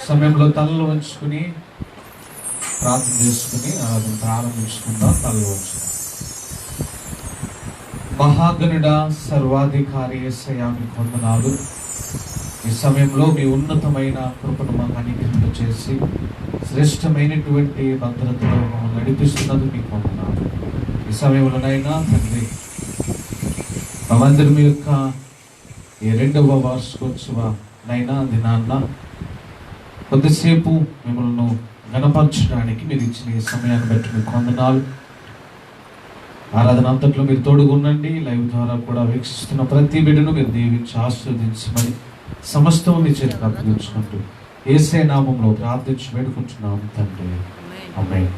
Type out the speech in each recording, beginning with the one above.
సమయంలో తలలు వంచుకుని ప్రార్థన చేసుకుని ప్రారంభించుకుందాం. తలలు వంచుకుందాం. మహాగణుడ సర్వాధికారి యేసయ్యా మీకు వందనాలు. ఈ సమయంలో మీ ఉన్నతమైన కృపను మాకు అనుగ్రహం చేసి శ్రేష్టమైనటువంటి భద్రతలో మమ్మల్ని నడిపిస్తున్నది మీకు వందనాలు. ఈ సమయంలోనైనా తండ్రి మందిరం యొక్క ఈ 2వ వార్షికోత్సవ నైనా దినాన్న కొద్దిసేపు మిమ్మల్ని గణపరచడానికి మీరు ఇచ్చిన ఈ సమయాన్ని బట్టి మీకు వందనాలు. ఆరాధన అంతట్లో మీరు తోడుగుండండి. లైవ్ ద్వారా కూడా వీక్షిస్తున్న ప్రతి బిడ్డను మీరు దీవించి ఆశీర్వదించమని సమస్తం నీ చేతికి అప్పగించుకుంటూ యేసే నామంలో ప్రార్థించి వేడుకుంటున్నాం తండ్రి. ఆమేన్.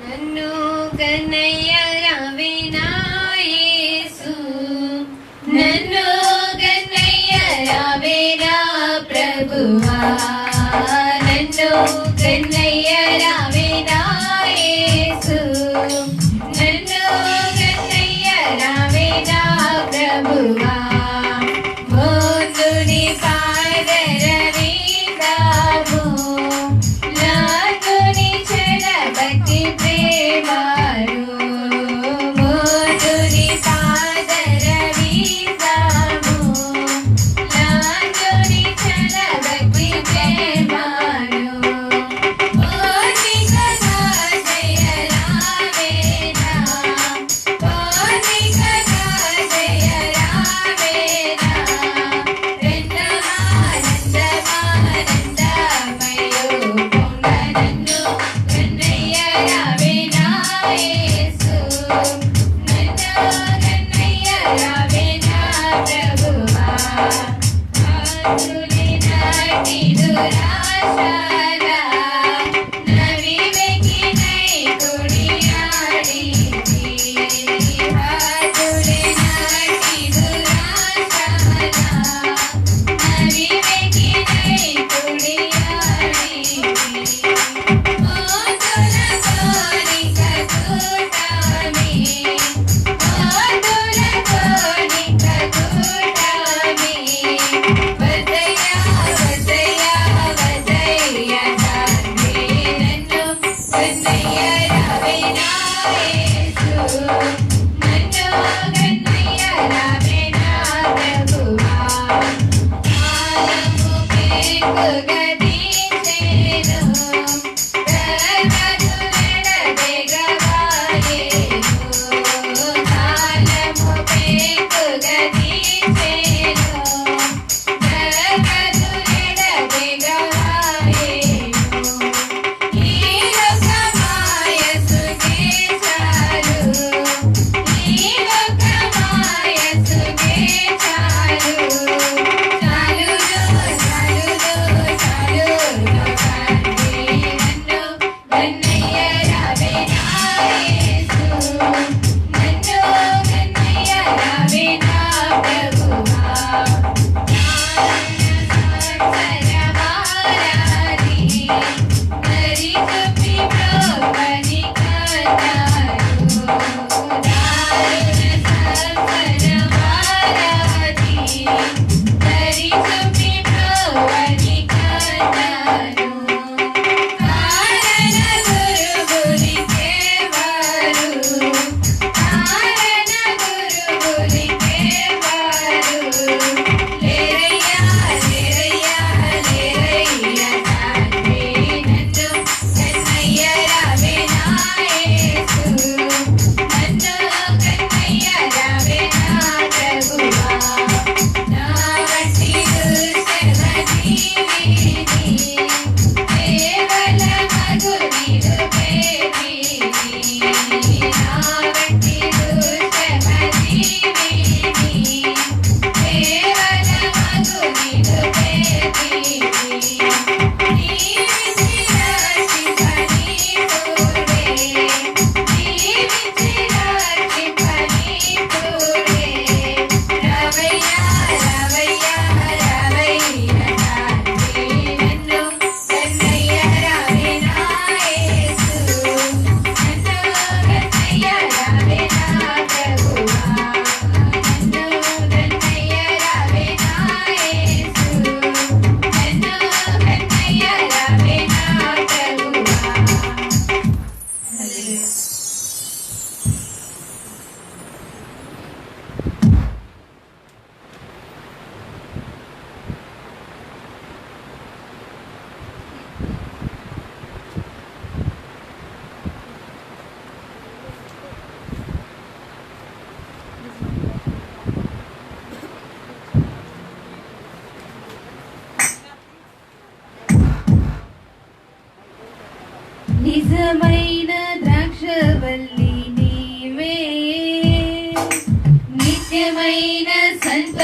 నన్ను కన్నయ్య రావేనా యేసు, నన్ను కన్నయ్య రావేనా ప్రభువా, నన్ను కన్నయ్య రావేనా యేసు, నన్ను కన్నయ్య రావేనా ప్రభువా, మోదుని పాదరవిందాము నాకుని చెరబట్టి ప్రేమారు, మోదుని పాదరవిందాము నాకుని చెరబట్టి ప్రేమారు, ఓనికగా జయ రావేనా, ఓనికగా జయ రావేనా, రెండమానందమానందమయో పొంగ నన్ను కన్నయ్య రావేనా యేసు, నన్ను కన్నయ్య రావేనా ప్రభువా, ఆతులి నాటి దురాశలా నవివేకినై కొడియాడితి, ఆతులి నాటి దురాశలా నవివేకినై కొడియాడితి, మోతుల కోరిక కూటమి, మోతుల కోరిక కూటమి, వదయ వదయ వదయ తండ్రి, నన్ను కన్నయ్య రావేనా యేసు, నన్ను కన్నయ్య రావేనా ప్రభువా, కాలము పెక్కుగా తీసేను, తరగతులెడదెగవాయెను, కాలము పెక్కుగా తీసేను, తరగతులెడదెగవాయెను, ఈ లోకమాయసుకే చాలు, ఈ లోకమాయసుకే చాలు, చాలును చాలును చాలును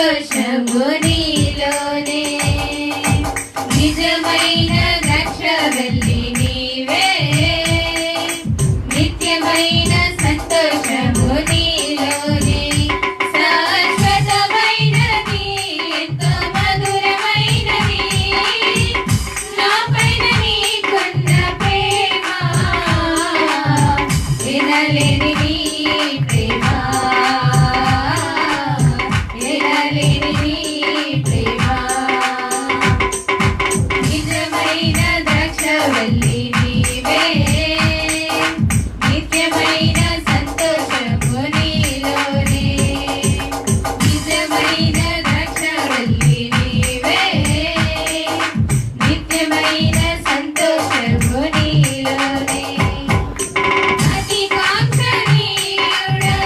సంతోషము నీలోనే నిజమైన ద్రాక్షవల్లి నీవే నిత్యమైన సంతోషము నీలోనే శాశ్వతమైనది ఎంతో మధురమైనది నాపైన నీకున్న ప్రేమ ఎనలేని నీ ప్రేమ ఎనలేని నీ ప్రేమ నిజమైన ద్రాక్షవల్లి నీవే నిత్యమైన సంతోషము నీలోనే నిజమైన ద్రాక్షవల్లి నీవే నిత్యమైన సంతోషము నీలోనే అతి కాంక్షణీయుడా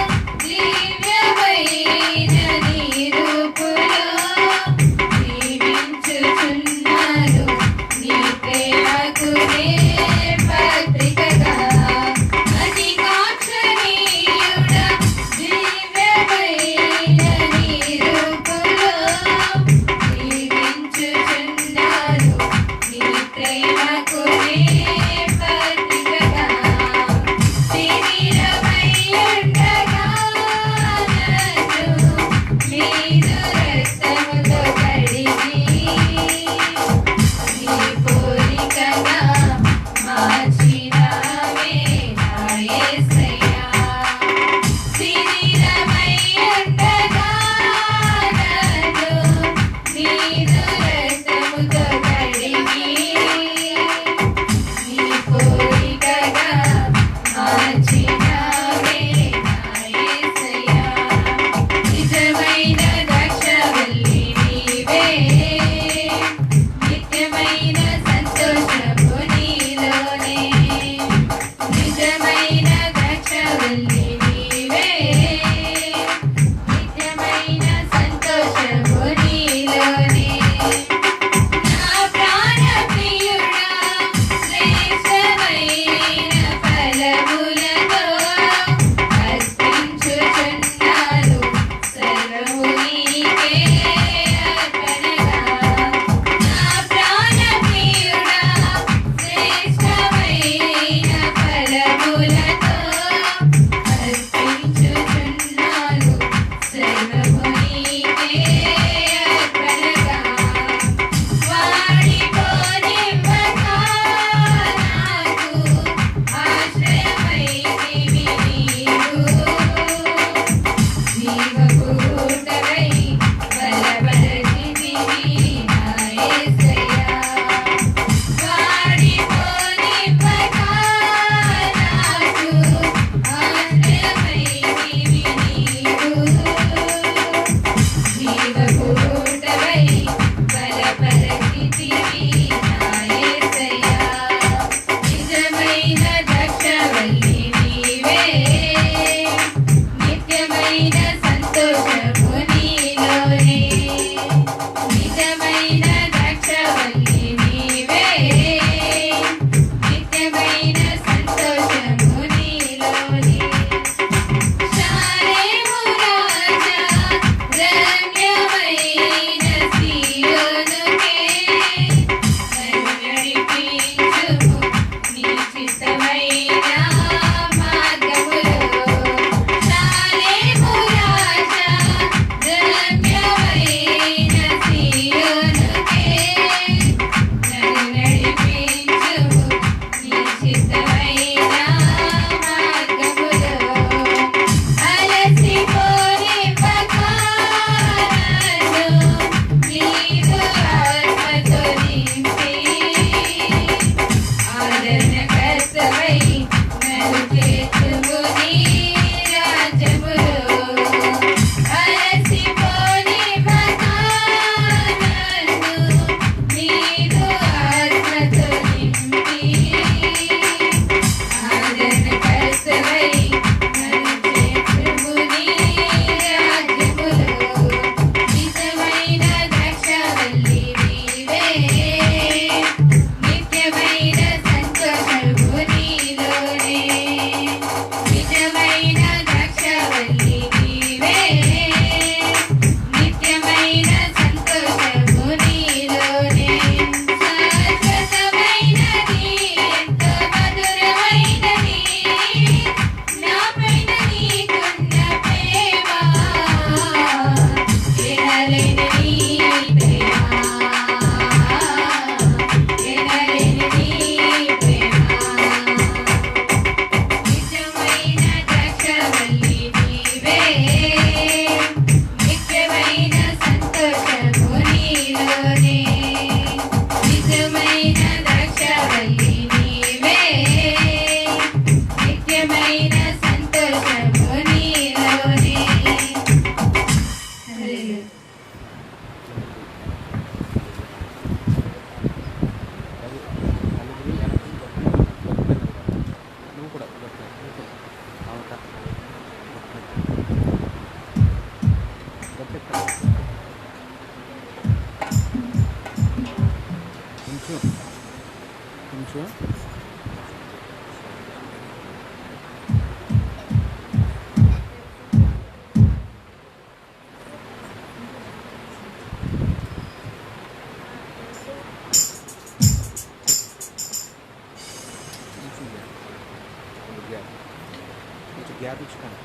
గ్యాప్ ఇచ్చుకోండి,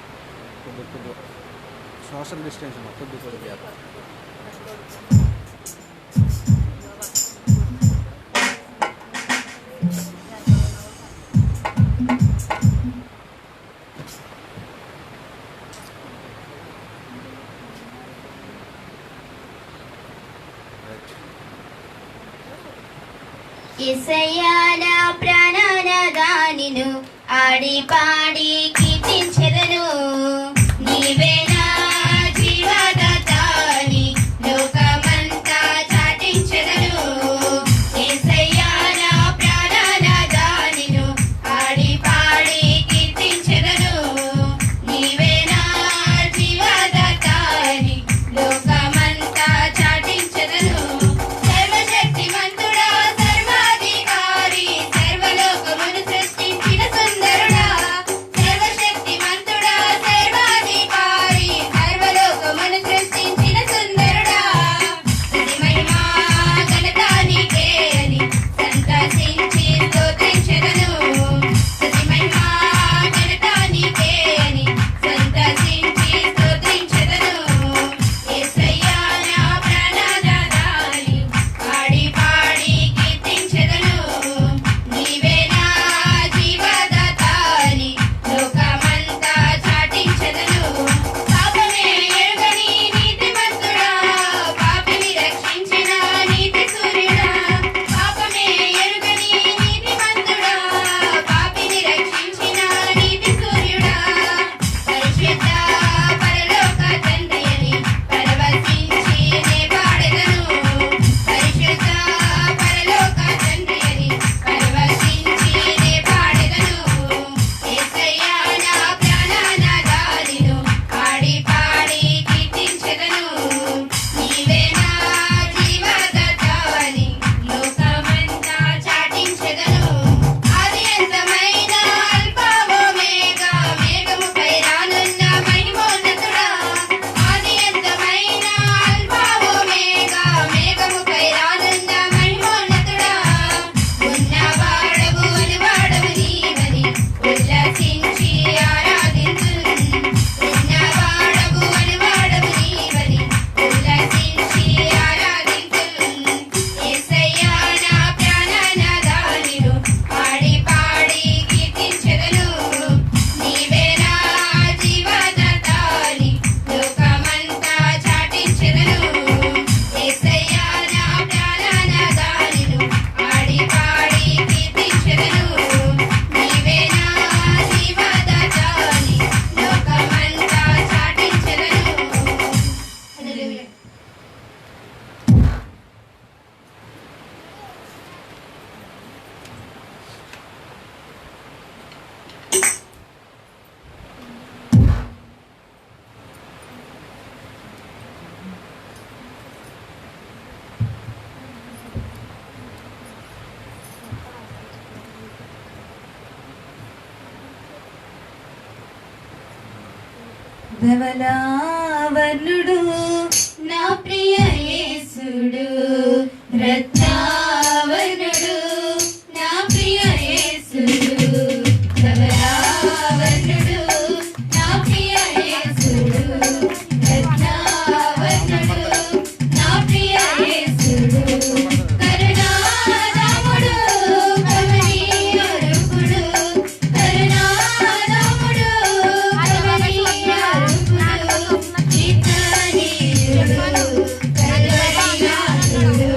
కొద్ది సోషల్ డిస్టెన్స్ కొద్ది గ్యాప్. యేసయ్యా నా ప్రాణాన గానిను ఆడి పాడి కీర్తించెదను. నీవే నా జీవదాతాని లోకమంతా చాటించెదను. యేసయ్యా నా ప్రాణాన గానిను ఆడి పాడి కీర్తించెదను. నీవే నా జీవదాతాని లోకమంతా చాటించెదను. సర్వశక్తిమంతుడా సర్వాధికారి సర్వలోకమును సృష్టించిన సుందరుడా. సర్వశక్తిమంతుడా సర్వాధికారి సర్వలోకమును సృష్టించిన సుందరుడా. స్తుతి మహిమా ఘనత నీకే అని సంతోషించి స్తుతించెదను. స్తుతి మహిమా ఘనత నీకే అని సంతోషించి స్తుతించెదను. యేసయ్యా నా ప్రాణనాదాని పాడి పాడి కీర్తించెదను. నీవే నా జీవదాతాని లోకమంతా చాటించెదను. పాపమే ఎరుగని నీతిమంతుడా పాపిని రక్షించిన నీతి సూర్యుడా. పాపమే ఎరుగని నీతిమంతుడా పాపిని రక్షించిన నీతి సూర్యుడా. పరిశుద్ధ పరలోక తండ్రియని పరవశించి నే పాడెదను. పరిశుద్ధ పరలోక తండ్రియని పరవశించి నే పాడెదను. యేసయ్యా నా ప్రాణనాదానిను పాడి పాడి కీర్తించెదను. నీవే నా జీవదాతాని లోకమంతా చాటించెదను. ఆది అంతమైన అల్ఫావో మేఘా మేఘముపై రానున్న మహిమోన్నతుడా. ఆది అంతమైన అల్ఫావో మేఘా మేఘముపై రానున్న మహిమోన్నతుడా. ఉన్నవాడవు అనువాడవు నీవని ఉల్లసించి ఆరాధింతున్. ఉన్నవాడవు అనువాడవు నీవని ఉల్లసించి ఆరాధింతున్. యేసయ్యా నా ప్రాణనాదానిను పాడి పాడి కీర్తించెదను. నీవే నా జీవదాతాని లోకమంతా చాటించెదను. యేసయ్యా నా ప్రాణనాదానిను పాడి పాడి కీర్తించెదను. నీవే నా జీవదాతాని లోకమంతా చాటించెదను. హల్లెలూయా. ధవలావర్ణుడు నా ప్రియ యేసుడు. రత్నావర్ణుడు నా ప్రియ యేసుడు. ధవలావర్ణుడు నా ప్రియ యేసుడు. రత్నావర్ణుడు నా ప్రియ యేసుడు. కరుణారాముడు కమనీయరూపుడు. కరుణారాముడు కమనీయరూపుడు. చిత్తనీయుడు కరుణానాథుడు.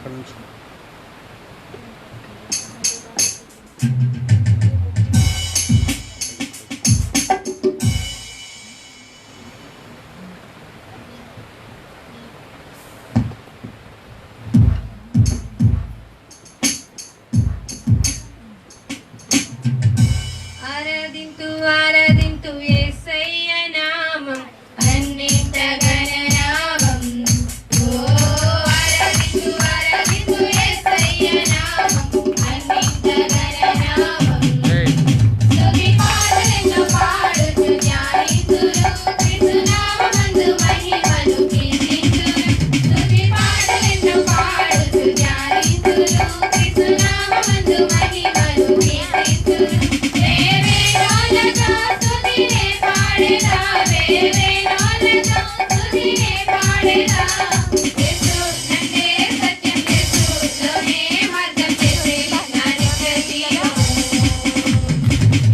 అక్కడ నుంచి ఆరాధింతు ఆరాధింతు యేసయ్య నామం అన్నింట గణనామం. ఓ ఆరాధింతు ఆరాధింతు యేసయ్య నామం అన్నింట గణనామం. స్తుతి పాటలెన్నో పాడుచు ధ్యానింతురు, క్రీస్తునామమందు మహిమను కీర్తింతురు. స్తుతి పాటలెన్నో పాడుచు ధ్యానింతురు, క్రీస్తునామమందు మహిమను కీర్తింతురు. వేవేనోలతో స్తుతినే పాడెదా, వేవేనోలతో స్తుతినే పాడెదా. యేసు నందే సత్యం, యేసులోనే మార్గం చేసే నా నిత్య జీవం.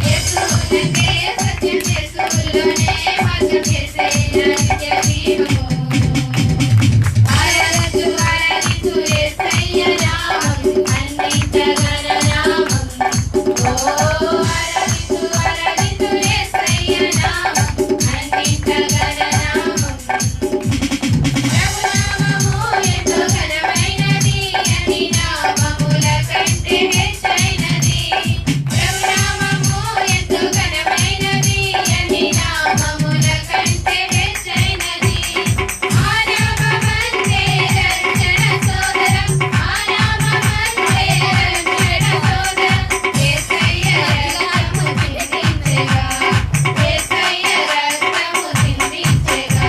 యేసు నందే సత్యం, యేసులోనే మార్గం చేసే నా నిత్య జీవం. ఆరాధించు ఆరాధించు యేసయ్య నామం అన్నింట గణనామం. ఓ ఆరాధించు ఆరాధించు యేసయ్య నామం అన్నింట గణనామం. ప్రభునామము ఎంతో ఘనమైనది, అన్ని నామముల కంటే హెచ్చైనది. ప్రభునామము ఎంతో ఘనమైనది, అన్ని నామముల కంటే హెచ్చైనది. ఆ నామమందే రక్షణ సోదరం, ఆ నామమందే రక్షణ సోదరం. యేసయ్య రక్తము చిందించెగా, యేసయ్య రక్తము చిందించెగా.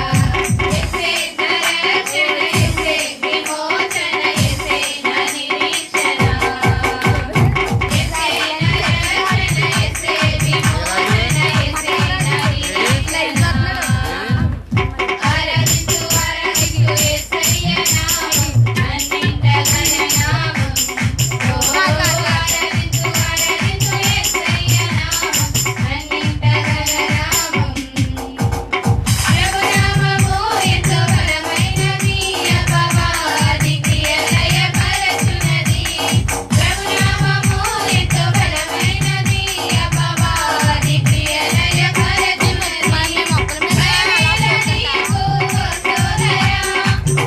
యేసే నా రక్షణ, యేసే విమోచన, యేసే నా నిరీక్షణ. యేసే నా రక్షణ, యేసే విమోచన, యేసే నా నిరీక్షణ. ఆరాధించు ఆరాధించు యేసయ్య నామం అన్నింట గణనామం. ఓ ఆరాధించు ఆరాధించు యేసయ్య నామం అన్నింట గణనామం. ప్రభునామము ఎంతో బలమైనది, అపవాది క్రియలయపరచునది. ప్రభునామము ఎంతో బలమైనది, అపవాది క్రియలయపరచునది. భయమేల నీకు ఓ సోదరా,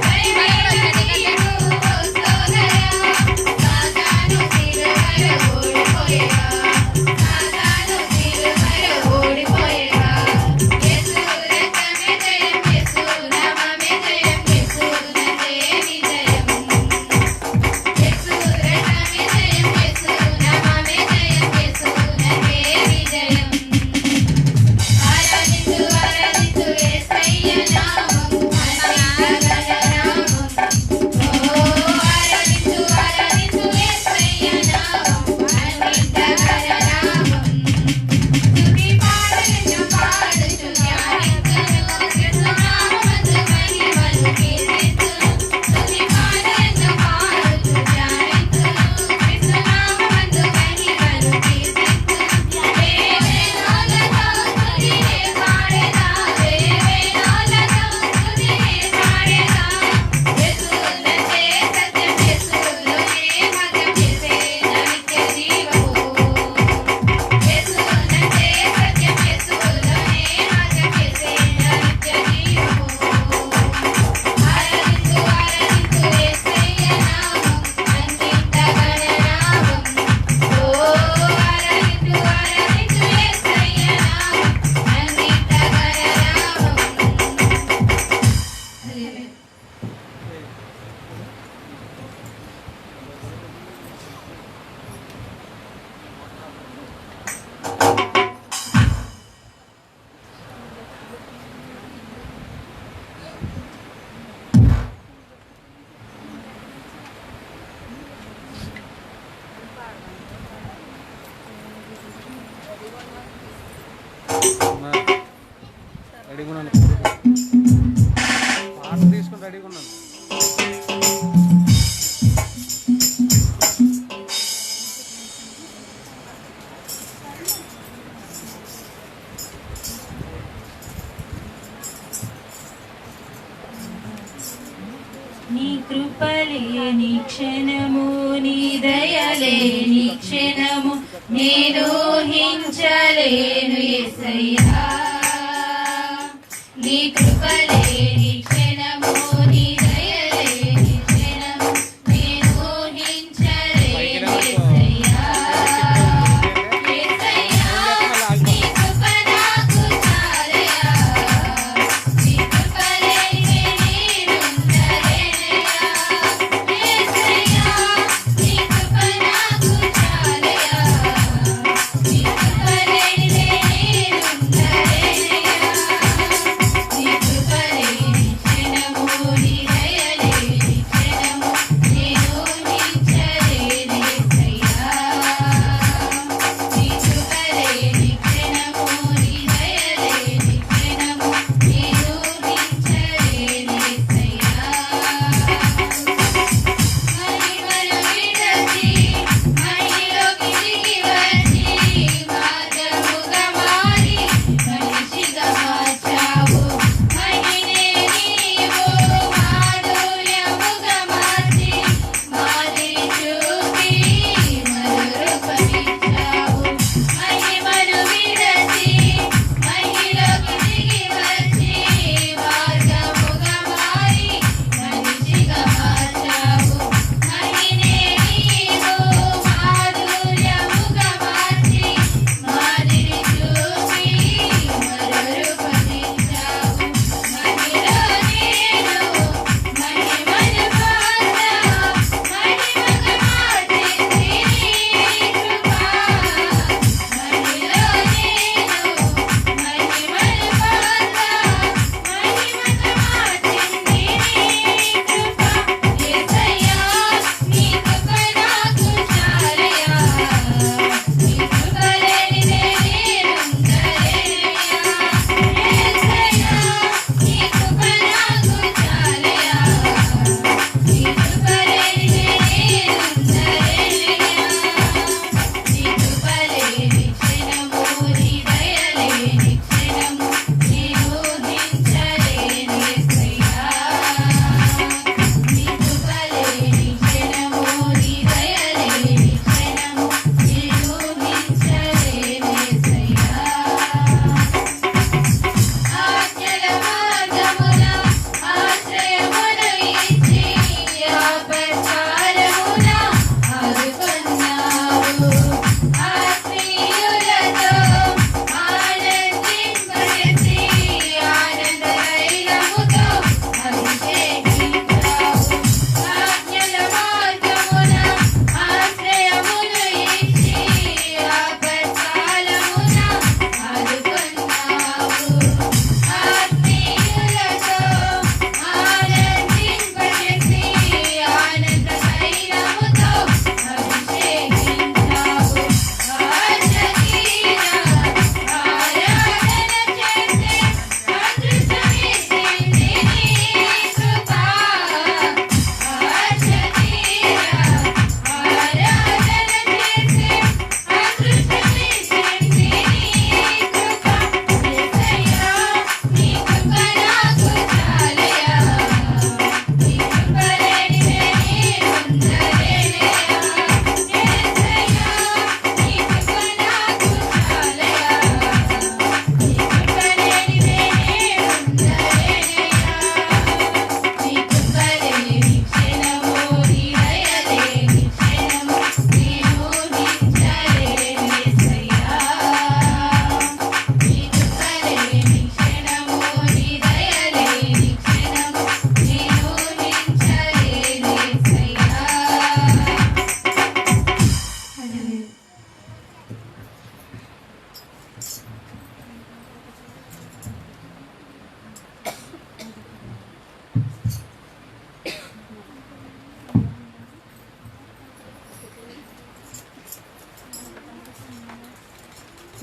భయమేల నీకు ఓ సోదరా. సాతాను సిలువలో ఓడిపోయేగా, సాతాను సిలువలో ఓడిపోయేగా. యేసు రక్తమే జయం, యేసు నామమే జయం, యేసు నందే విజయం. యేసు రక్తమే జయం, యేసు నామమే జయం, యేసు నందే విజయం. ఆరాధించు ఆరాధించు యేసయ్య నామం అన్నింట గణనామం. ఓ ఆరాధించు ఆరాధించు యేసయ్య నామం అన్నింట గణనామం. స్తుతి పాటలెన్నో పాడుచు ధ్యానింతును, క్రీస్తునామమందు మహిమను కీర్తింతును. స్తుతి పాటలెన్నో పాడుచు ధ్యానింతును, క్రీస్తునామమందు మహిమను కీర్తింతును. వేవేనోలతో స్తుతినే పాడెదా, వేవేనోలతో స్తుతినే పాడెదా. యేసు నందే సత్యం, యేసులోనే మార్గం చేసే నా నిత్య జీవము. యేసు నందే సత్యం, యేసులోనే మార్గం చేసే నా నిత్య జీవము. ఆరాధించు ఆరాధించు యేసయ్య నామం అన్నింట గణనామం. ఓ ఆరాధించు ఆరాధించు యేసయ్య నామం అన్నింట గణనామం. హల్లెలూయా. రెడీగా ఉన్నాను, పాట తీసుకుని రెడీగా ఉన్నాను. నీ కృపలేని క్షణము, నీ దయలేని క్షణము నేను ఊహించలేను యేసయ్యా. నీ కృపలేని క్షణము, నీ దయలేని క్షణము నేను ఊహించలేను యేసయ్యా. యేసయ్యా, నీ కృప నాకు చాలయ్యా. నీ కృప లేనిదే నేనుండలేనయ్యా. యేసయ్యా, నీ కృప నాకు చాలయ్యా. నీ కృప లేనిదే నేనుండలేనయ్యా. నీ కృప లేని క్షణము, నీ దయ లేని క్షణము నేను ఊహించలేను యేసయ్యా. నీ కృప లేని క్షణము, నీ దయ లేని క్షణము నేను ఊహించలేను యేసయ్యా. మహిమను విడచి మహిలోకి దిగి వచ్చి మార్గముగా మారి మనిషిగా మార్చావు. మహినే నీవు మాధుర్యముగా మార్చి మాదిరి చూపి మరురూపమిచ్చావు. మహిమను విడచి మహిలోకి దిగి వచ్చి మార్గముగా మారి మనిషిగా మార్చావు. మహినే నీవు మాధుర్యముగా మార్చి మాదిరి చూపి మరురూపమిచ్చావు. మహిలో నేను మహిమను పొందా మహిమగా మార్చింది నీ కృప. మహిలో నేను మహిమను పొందా మహిమగా మార్చింది నీ కృప. యేసయ్యా, నీ కృప నాకు చాలయ్యా. నీ కృప లేనిదే నేనుండలేనయ్యా. యేసయ్యా, నీ కృప నాకు చాలయ్యా. నీ కృప లేనిదే నేనుండలేనయ్యా. నీ కృప లేని క్షణము, నీ దయ లేని క్షణము నేను ఊహించలేను యేసయ్యా. నీ కృప లేని క్షణము, నీ దయ లేని క్షణము నేను ఊహించలేను యేసయ్యా. ఆజ్ఞల మార్గమున ఆశ్రయమును ఇచ్చి ఆపత్కాలమున ఆదుకొన్నావు. ఆత్మీయులతో ఆనందింపజేసి ఆనంద తైలముతో అభిషేకించావు. ఆజ్ఞల మార్గమున ఆశ్రయమును ఇచ్చి ఆపత్కాలమున ఆదుకొన్నావు. ఆత్మీయులతో ఆనందింపజేసి ఆనంద తైలముతో అభిషేకించావు. ఆశతీర ఆరాధన చేసే అదృష్టమిచ్చింది నీ కృప. ఆశతీర ఆరాధన చేసే అదృష్టమిచ్చింది నీ కృప. యేసయ్యా, నీ కృప నాకు చాలయ్యా. నీ కృప లేనిదే నేనుండలేనయ్యా. యేసయ్యా, నీ కృప నాకు చాలయ్యా. నీ కృప లేనిదే నేనుండలేనయ్యా. నీ కృప లేని క్షణము, నీ దయ లేని క్షణము నేను ఊహించలేను యేసయ్యా. నీ కృప లేని క్షణము, నీ దయ లేని క్షణము నేను ఊహించలేను యేసయ్యా.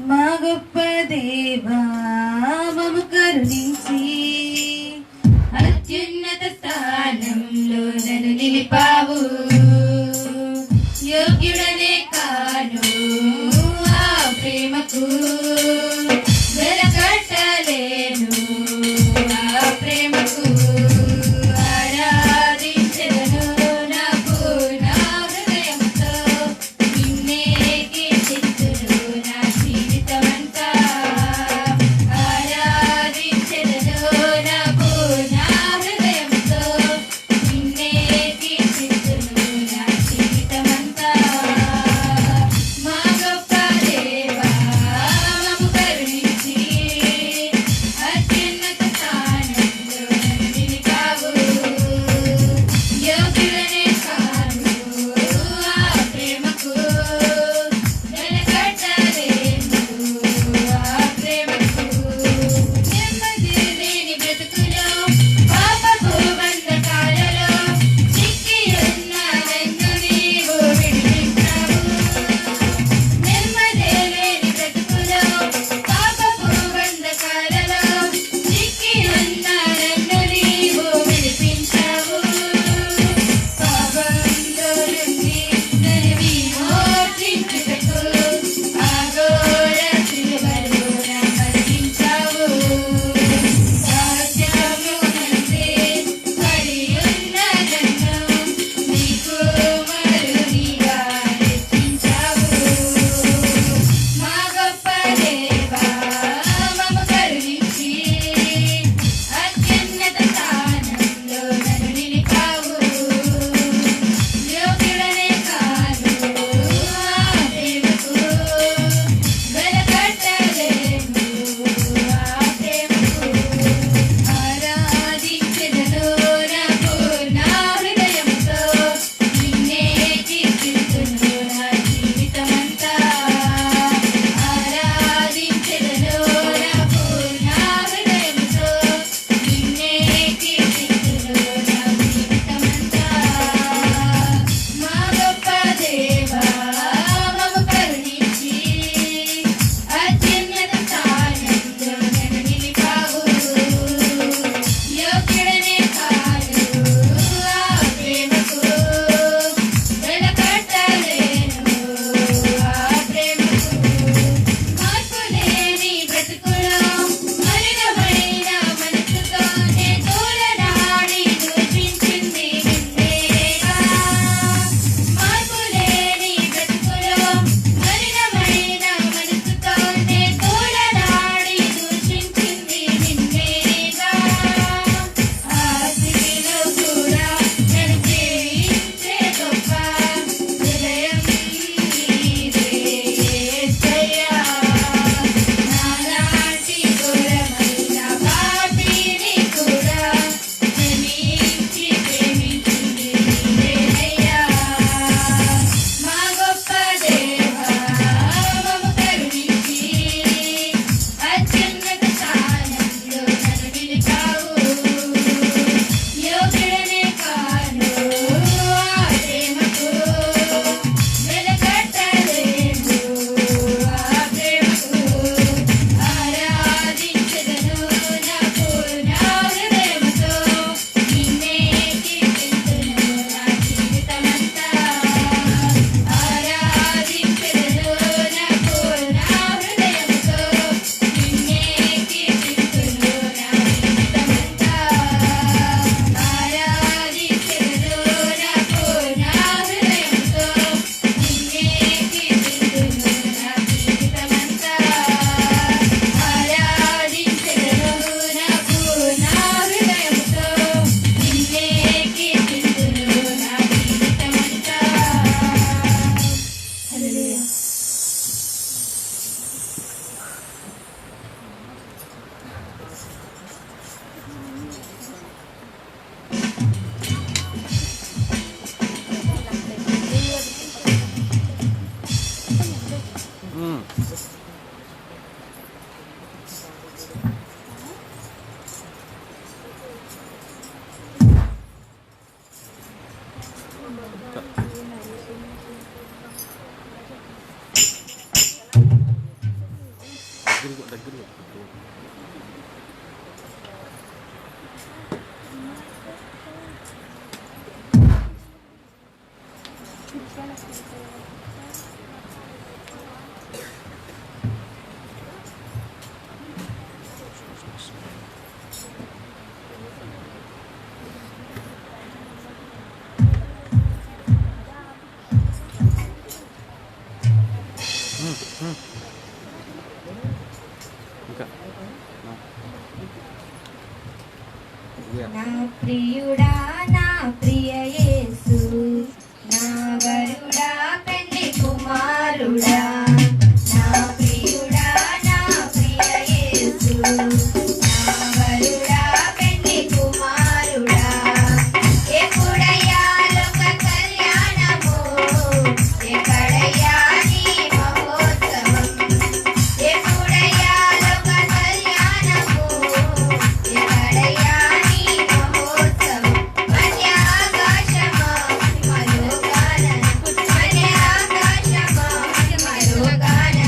మా గొప్ప దేవా మము కరుణించి అత్యున్నత స్థానంలో నన్ను నిలిపావు. యోగ్యుడనే కాను ఆ ప్రేమకు వెలకట్టలేను. ఆ ప్రేమకు ఆరాధించు ఇంకా నా ప్రియుడా నా ప్రియ యేసు నా వరుడా పెళ్లి కుమారుడా నా ప్రియుడా నా ప్రియ యేసు నా వరుడా పెళ్లి కుమారుడా ఎప్పుడయ్యా లోక కళ్యాణము ఎక్కడయ్యా నీ మహోత్సవం ఎప్పుడయ్యా లోక కళ్యాణము ఎక్కడయ్యా నీ మహోత్సవం మధ్య ఆకాశమా మహిమలోగాన మధ్య ఆకాశమా మహిమలోగాన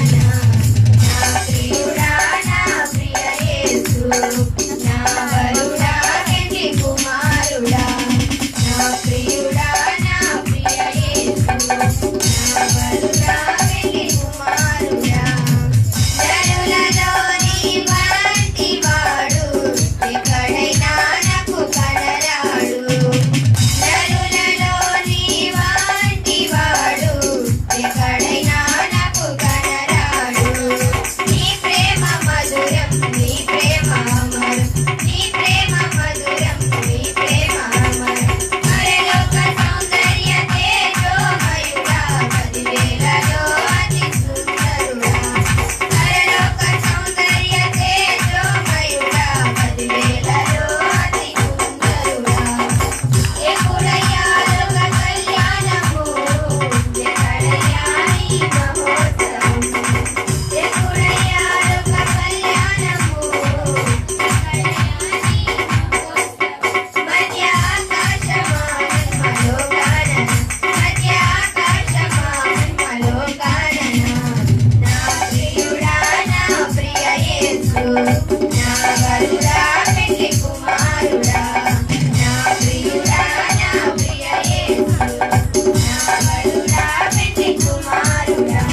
నా ప్రియుడా నా ప్రియ యేసు నా వరుడా పెళ్లి కుమారుడా నా ప్రియుడా నా ప్రియ యేసు నా వరుడా పెళ్లి కుమారుడా జనులలో నీ వంటి వాడు ఎక్కడైనా నాకు కనరాడు జనులలో నీ వంటి వాడు ఎక్కడైనా నాకు కనరాడు నీ ప్రేమ మధురం నీ ప్రేమ అమరం నీ ప్రేమ మధురం నీ ప్రేమ అమరం పరలోక సౌందర్య తేజోమయుడా పదివేలలో అతి సుందరుడా పరలోక సౌందర్య తేజోమయుడా పదివేలలో అతి సుందరుడా ఎప్పుడయ్యా లోక కళ్యాణము ఎక్కడయ్యా నీ మహోత్సవం ఎప్పుడయ్యా లోక కళ్యాణము ఎక్కడయ్యా నీ మహోత్సవం మధ్య ఆకాశమా మహిమలోగాన మధ్య ఆకాశమా మహిమలోగాన నా ప్రియుడా నా ప్రియ యేసు నా వరుడా పెళ్లి కుమారుడా నా ప్రియుడా నా ప్రియ యేసు నా వరుడా పెళ్లి కుమారుడా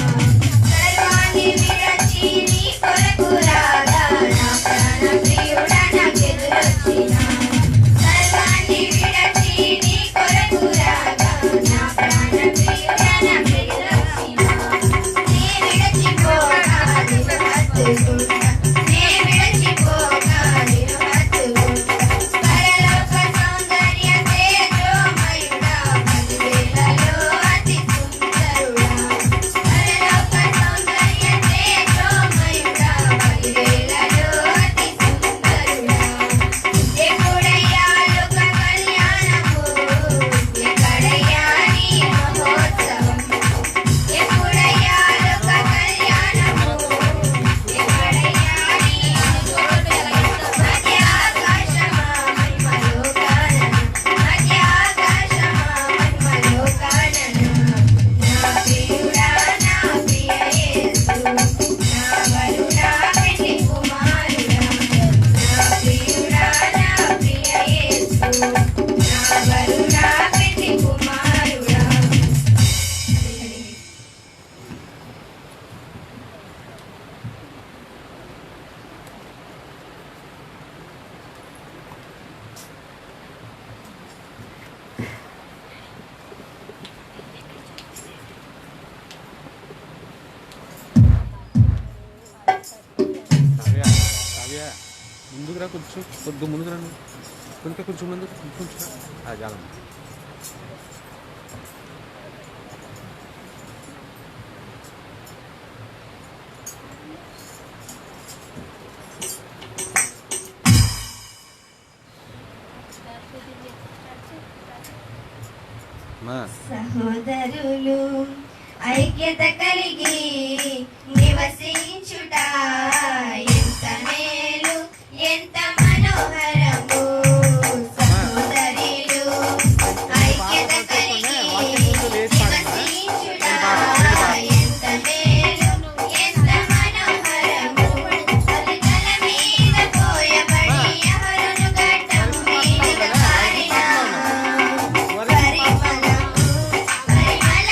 సర్వాన్ని విరచి నీ కొరకు రాగా నా ప్రాణ ప్రియుడా నాకెదురొచ్చిన సర్వాన్ని విరచి నీ కొరకు రాగా నా ప్రాణ ప్రియుడా నాకెదురొచ్చిన నీ విరచిపోగా నిన్ను హత్తుకుంటా నీ విరచిపోగా నిన్ను హత్తుకుంటా పరలోక సౌందర్య తేజోమయుడా పదివేలలో అతి సుందరుడా పరలోక సౌందర్య తేజోమయుడా పదివేలలో అతి సుందరుడా ఎప్పుడయ్యా లోక కళ్యాణము ఎక్కడయ్యా నీ మహోత్సవం ఎప్పుడయ్యా లోక కళ్యాణము ఎక్కడయ్యా నీ మహోత్సవం మధ్య ఆకాశమా మహిమలోగాన మధ్య ఆకాశమా మహిమలోగాన నా ప్రియుడా నా ప్రియ యేసు నా వరుడా పెళ్లి కుమారుడా నా ప్రియుడా నా ప్రియ యేసు నా వరుడా పెళ్లి కుమారుడా కావ్య కావ్య ముందుకు రా కొంచెం ముందుకు రా కొంచెం ముందు కొంచెం చాలా మా సహోదరులు ఐక్యత కలిగి నివసించుట ఎంత మేలు ఎంత మనోహరము సహోదరులు ఐక్యత కలిగి నివసించుట ఎంత మేలు ఎంత మనోహరము తల మీద పోయబడి ఎవరును గడ్డం మీద పారిన పరిమళ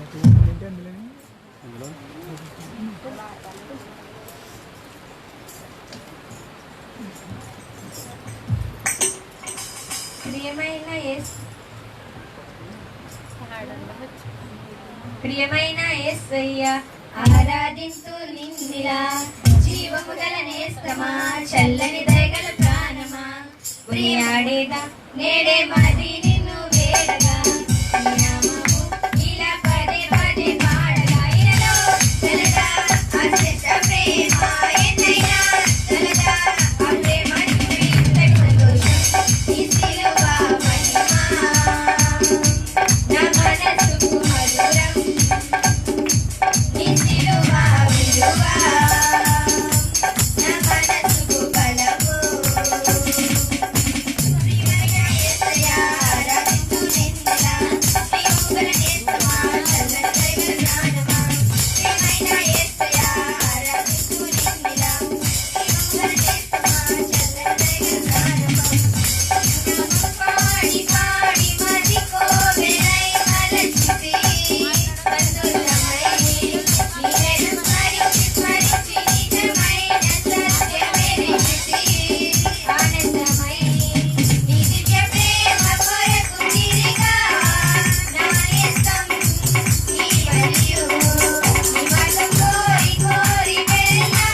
అందులో ప్రియమైన యేసయ్య ఆరాధింతు నిన్నిలా జీవము గల నేస్తమా చల్లని దయగల ప్రాణమా ప్రియాడేదా నేడే మాది నిన్ను వేడగా నీ నామము ఇలా పదే పదే పాడగా ఇలలో చలదా అత్యంత ప్రేమ ఎన్నైనా చలదా ఆ ప్రేమను ఇంతటి సంతోషం ఈ సిలువ మహిమ నా మనసుకు మధురం నీ సిలువ విలువ నా మనసుకు బలము ప్రియమైన యేసయ్య ఆరాధింతు నిన్నిలా ప్రియము గల నేస్తమా చల్లని దయగల ప్రాణమా ప్రియమైన యేసయ్య ఆరాధింతు నిన్నిలా ప్రియము గల నేస్తమా చల్లని దయగల ప్రాణమా పాడి పాడి మది కోవెలై మలచితి సంతోషమై నీవెను స్మరించి స్మరించి నిజమైన సత్యమెరిగితి ఆనందమై నీ దివ్య ప్రేమ కొరకు తిరిగా నా ఇష్టం నీ మరియు నీ మార్గం కోరి కోరి వెళ్ళా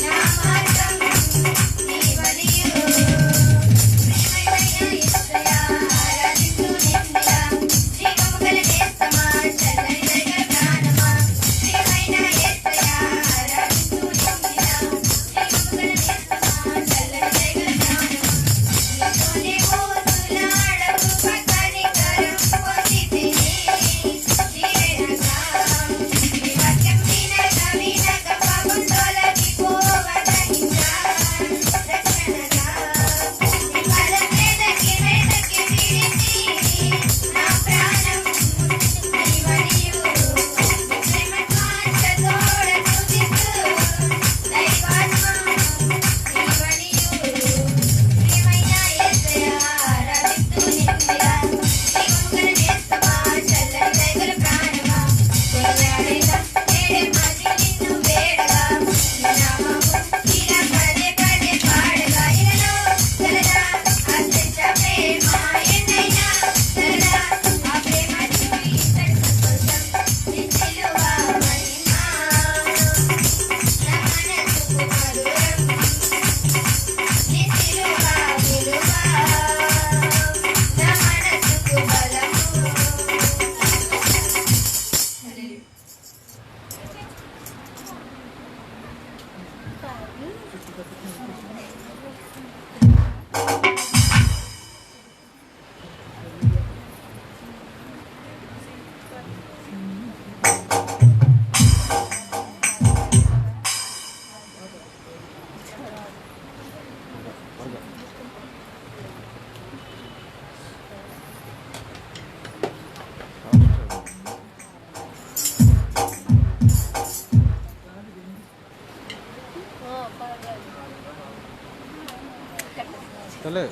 నా మార్గం నీ మరియు ప్రియమైన యేసయ్య ఆరాధింతు నిన్నిలా జీవము గల నేస్తమా చల్లని దయగల ప్రాణమా ప్రియమైన యేసయ్య ఆరాధింతు నిన్నిలా జీవము గల నేస్తమా చల్లని దయగల ప్రాణమా నీతోనే మోసులాడకు కనికరం పొందితిని దీవెనగా నీ వాక్యం వినక వినక పాపం తొలగిపోవదనిగా రక్షణగా నీ పదం వెదకి వెదకి తిరిగి నా ప్రాణం నీ మరియు నీ ప్రేమ కాంచ తోడ తుదిస్తూ దైవాత్మ నీ మరియు ప్రియమైన యేసయ్య ఆరాధింతు నిన్నిలా జీవము గల నేస్తమా చల్లని దయగల ప్రాణమా కొనియాడేదా నేడే మాది నిన్ను వేడగా నీ నామము ఇలా పదే పదే పాడగా ఇలలో చలదా అత్యంత ప్రేమ ఎన్నైనా చలదా ఆ ప్రేమ చూపి ఇంతటి సంతోషం నీ సిలువ మహిమ నా మనసుకు మధురం నీ సిలువ విలువ నా మనసుకు బలము హల్లెలూయా. తలే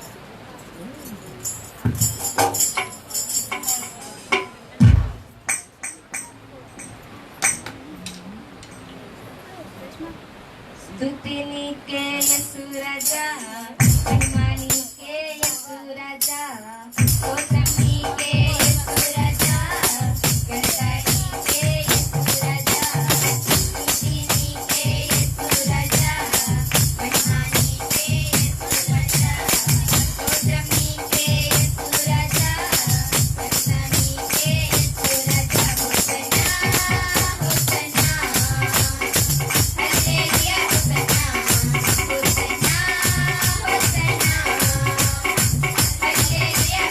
స్తుతి నీకే యేసు రాజా మహిమ నీకే యేసు రాజా స్తోత్రం నీకే యేసు రాజా ఘనత నీకే యేసు రాజా స్తుతి నీకే యేసు రాజా మహిమ నీకే యేసు రాజా స్తోత్రం నీకే యేసు రాజా ఘనత నీకే యేసు రాజా hosanna hosanna hallelujah hosanna hosanna hosanna hallelujah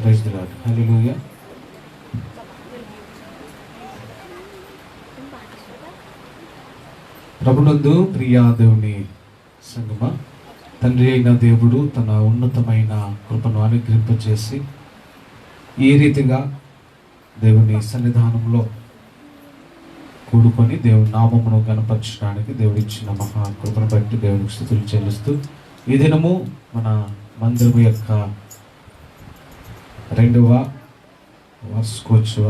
praise the Lord. Hallelujah. ప్రభునందు ప్రియా దేవుని సంగమా, తండ్రి అయిన దేవుడు తన ఉన్నతమైన కృపను అనుగ్రహింపచేసి ఈ రీతిగా దేవుని సన్నిధానంలో కూడుకొని దేవుని నామమును గణపరచడానికి దేవుడు ఇచ్చిన మహా కృపను బట్టి దేవునికి స్తుతులు చెల్లిస్తూ ఈ దినము మన మందిరము యొక్క 2వ వార్షికోత్సవ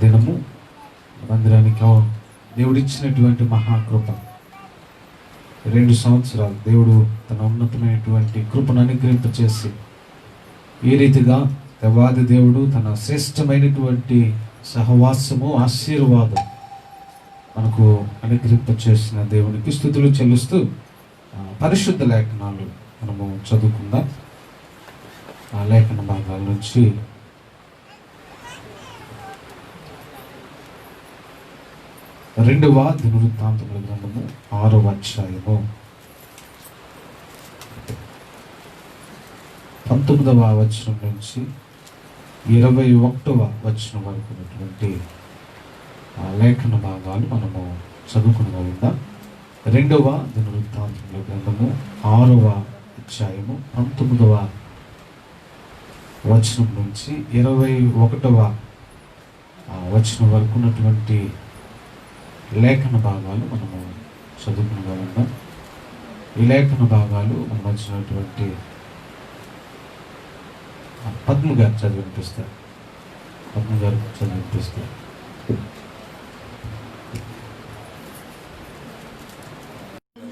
దినము. మందిరానికి దేవుడిచ్చినటువంటి మహాకృప 2 సంవత్సరాలు దేవుడు తన ఉన్నతమైనటువంటి కృపను అనుగ్రహింపచేసి ఈ రీతిగా దేవాది దేవుడు తన శ్రేష్టమైనటువంటి సహవాసము ఆశీర్వాదం మనకు అనుగ్రహింపచేసిన దేవునికి స్తుతులు చెల్లిస్తూ పరిశుద్ధ లేఖనాలు మనము చదువుకుందాం. ఆ లేఖన భాగాల నుంచి రెండవ దినవృత్తాంతముల గ్రంథము 6వ అధ్యాయము 19వ వచనం నుంచి 21వ వచనం వరకు ఉన్నటువంటి ఆ లేఖన భాగాలు మనము చదువుకుని ఉందాం. రెండవ దినవృత్తాంతముల గ్రంథము 6వ అధ్యాయము 19వ వచనం నుంచి 21వ వచనం వరకు ఉన్నటువంటి లేఖన భాగాలు మనము చదువుకుని ఉందాం. ఈ లేఖన భాగాలు మనం వచ్చినటువంటి పద్మ గారు చదివినిపిస్తారు. పద్మ గారు చదివినిపిస్తారు.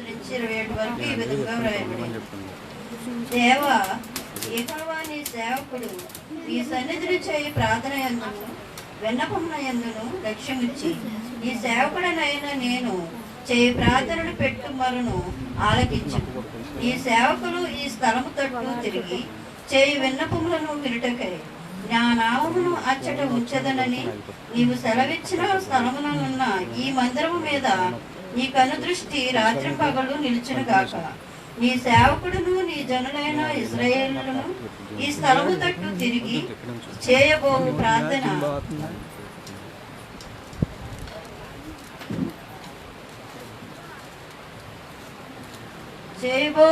నుంచి 27 వరకు ఈ విధంగా వ్రాయబడింది. దేవా, యెహోవా నీ సేవకుడు నీ సన్నిధిని చేయి ప్రార్థన యందును విన్నపమున యందును లక్ష్యమిచ్చి నీ సేవకుడనైన నేను చేయి ప్రార్థనలు పెట్టు మరును ఆలకించు. నీ సేవకులు ఈ స్థలము తట్టు తిరిగి చేయి విన్నపములను వినుటకై నా నామమును అచ్చట ఉంచదనని నీవు సెలవిచ్చిన స్థలముననున్న ఈ మందిరము మీద నీ కనుదృష్టి రాత్రి పగలు నిలుచునుగాక. నీ సేవకుడును నీ జనులైన ఇశ్రాయేలును ఈ స్థలము తట్టు తిరిగి చేయబోవు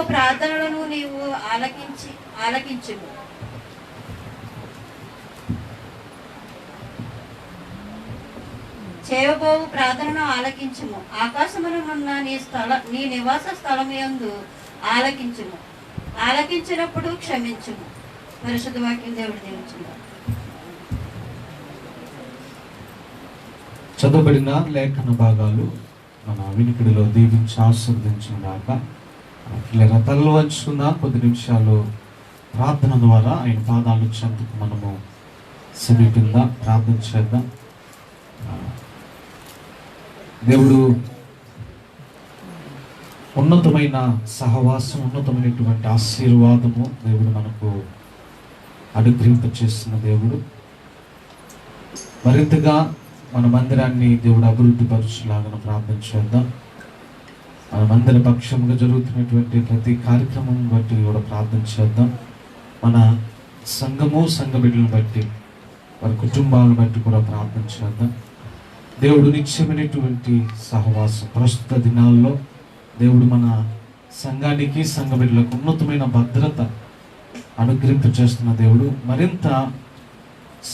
ప్రార్థనలను నీవు ఆలకించుము. చేయబోవు ప్రార్థనను ఆలకించుము. ఆకాశమునున్న నీ నివాస స్థలముయందు ఆలకించుము. ఆలకించినప్పుడు క్షమించుము. పరిశుద్ధ వాక్యం దేవుడు దీవించును. చదవబడిన లేఖన భాగాలు మన వినికిడిలో దీవించి ఆశీర్వదించిన దాకా ఇలా తల్లు వంచుకున్న కొద్ది నిమిషాలు ప్రార్థన ద్వారా ఆయన పాదాలు చెందుకు మనము సమీపిందా ప్రార్థన చేద్దాం. దేవుడు ఉన్నతమైన సహవాసం, ఉన్నతమైనటువంటి ఆశీర్వాదము దేవుడు మనకు అనుగ్రహింపచేస్తున్న దేవుడు. మరింతగా మన మందిరాన్ని దేవుడు అభివృద్ధి పరచులాగా ప్రార్థన చేద్దాం. మన మందిర పక్షంగా జరుగుతున్నటువంటి ప్రతి కార్యక్రమం బట్టి కూడా ప్రార్థన చేద్దాం. మన సంఘము, సంఘ బిడ్డలను బట్టి, వారి కుటుంబాలను బట్టి కూడా ప్రార్థన చేద్దాం. దేవుడు నిత్యమైనటువంటి సహవాసం ప్రస్తుత దినాల్లో దేవుడు మన సంఘానికి, సంఘ బిడ్డలకు ఉన్నతమైన భద్రత అనుగ్రహింప చేస్తున్న దేవుడు. మరింత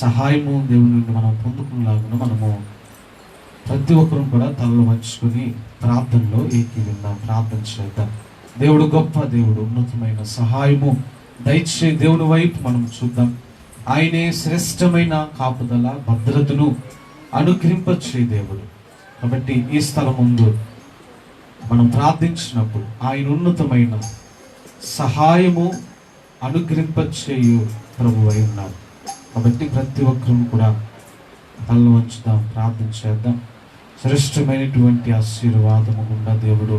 సహాయము దేవుడి నుండి మనం పొందుకునేలాగా మనము ప్రతి ఒక్కరూ కూడా తలలు వంచుకొని ప్రార్థనలో ఏకీవిందాం, ప్రార్థన చేద్దాం. దేవుడు గొప్ప దేవుడు, ఉన్నతమైన సహాయము దయచే దేవుని వైపు మనం చూద్దాం. ఆయనే శ్రేష్టమైన కాపుదల, భద్రతను అనుగ్రహింపచే దేవుడు. కాబట్టి ఈ స్థలం ముందు మనం ప్రార్థించినప్పుడు ఆయన ఉన్నతమైన సహాయము అనుగ్రహింపచేయు ప్రభు అయి ఉన్నారు. కాబట్టి ప్రతి ఒక్కరూ కూడా తలను వంచుదాం, ప్రార్థన చేద్దాం. శ్రేష్టమైనటువంటి ఆశీర్వాదము గుండా దేవుడు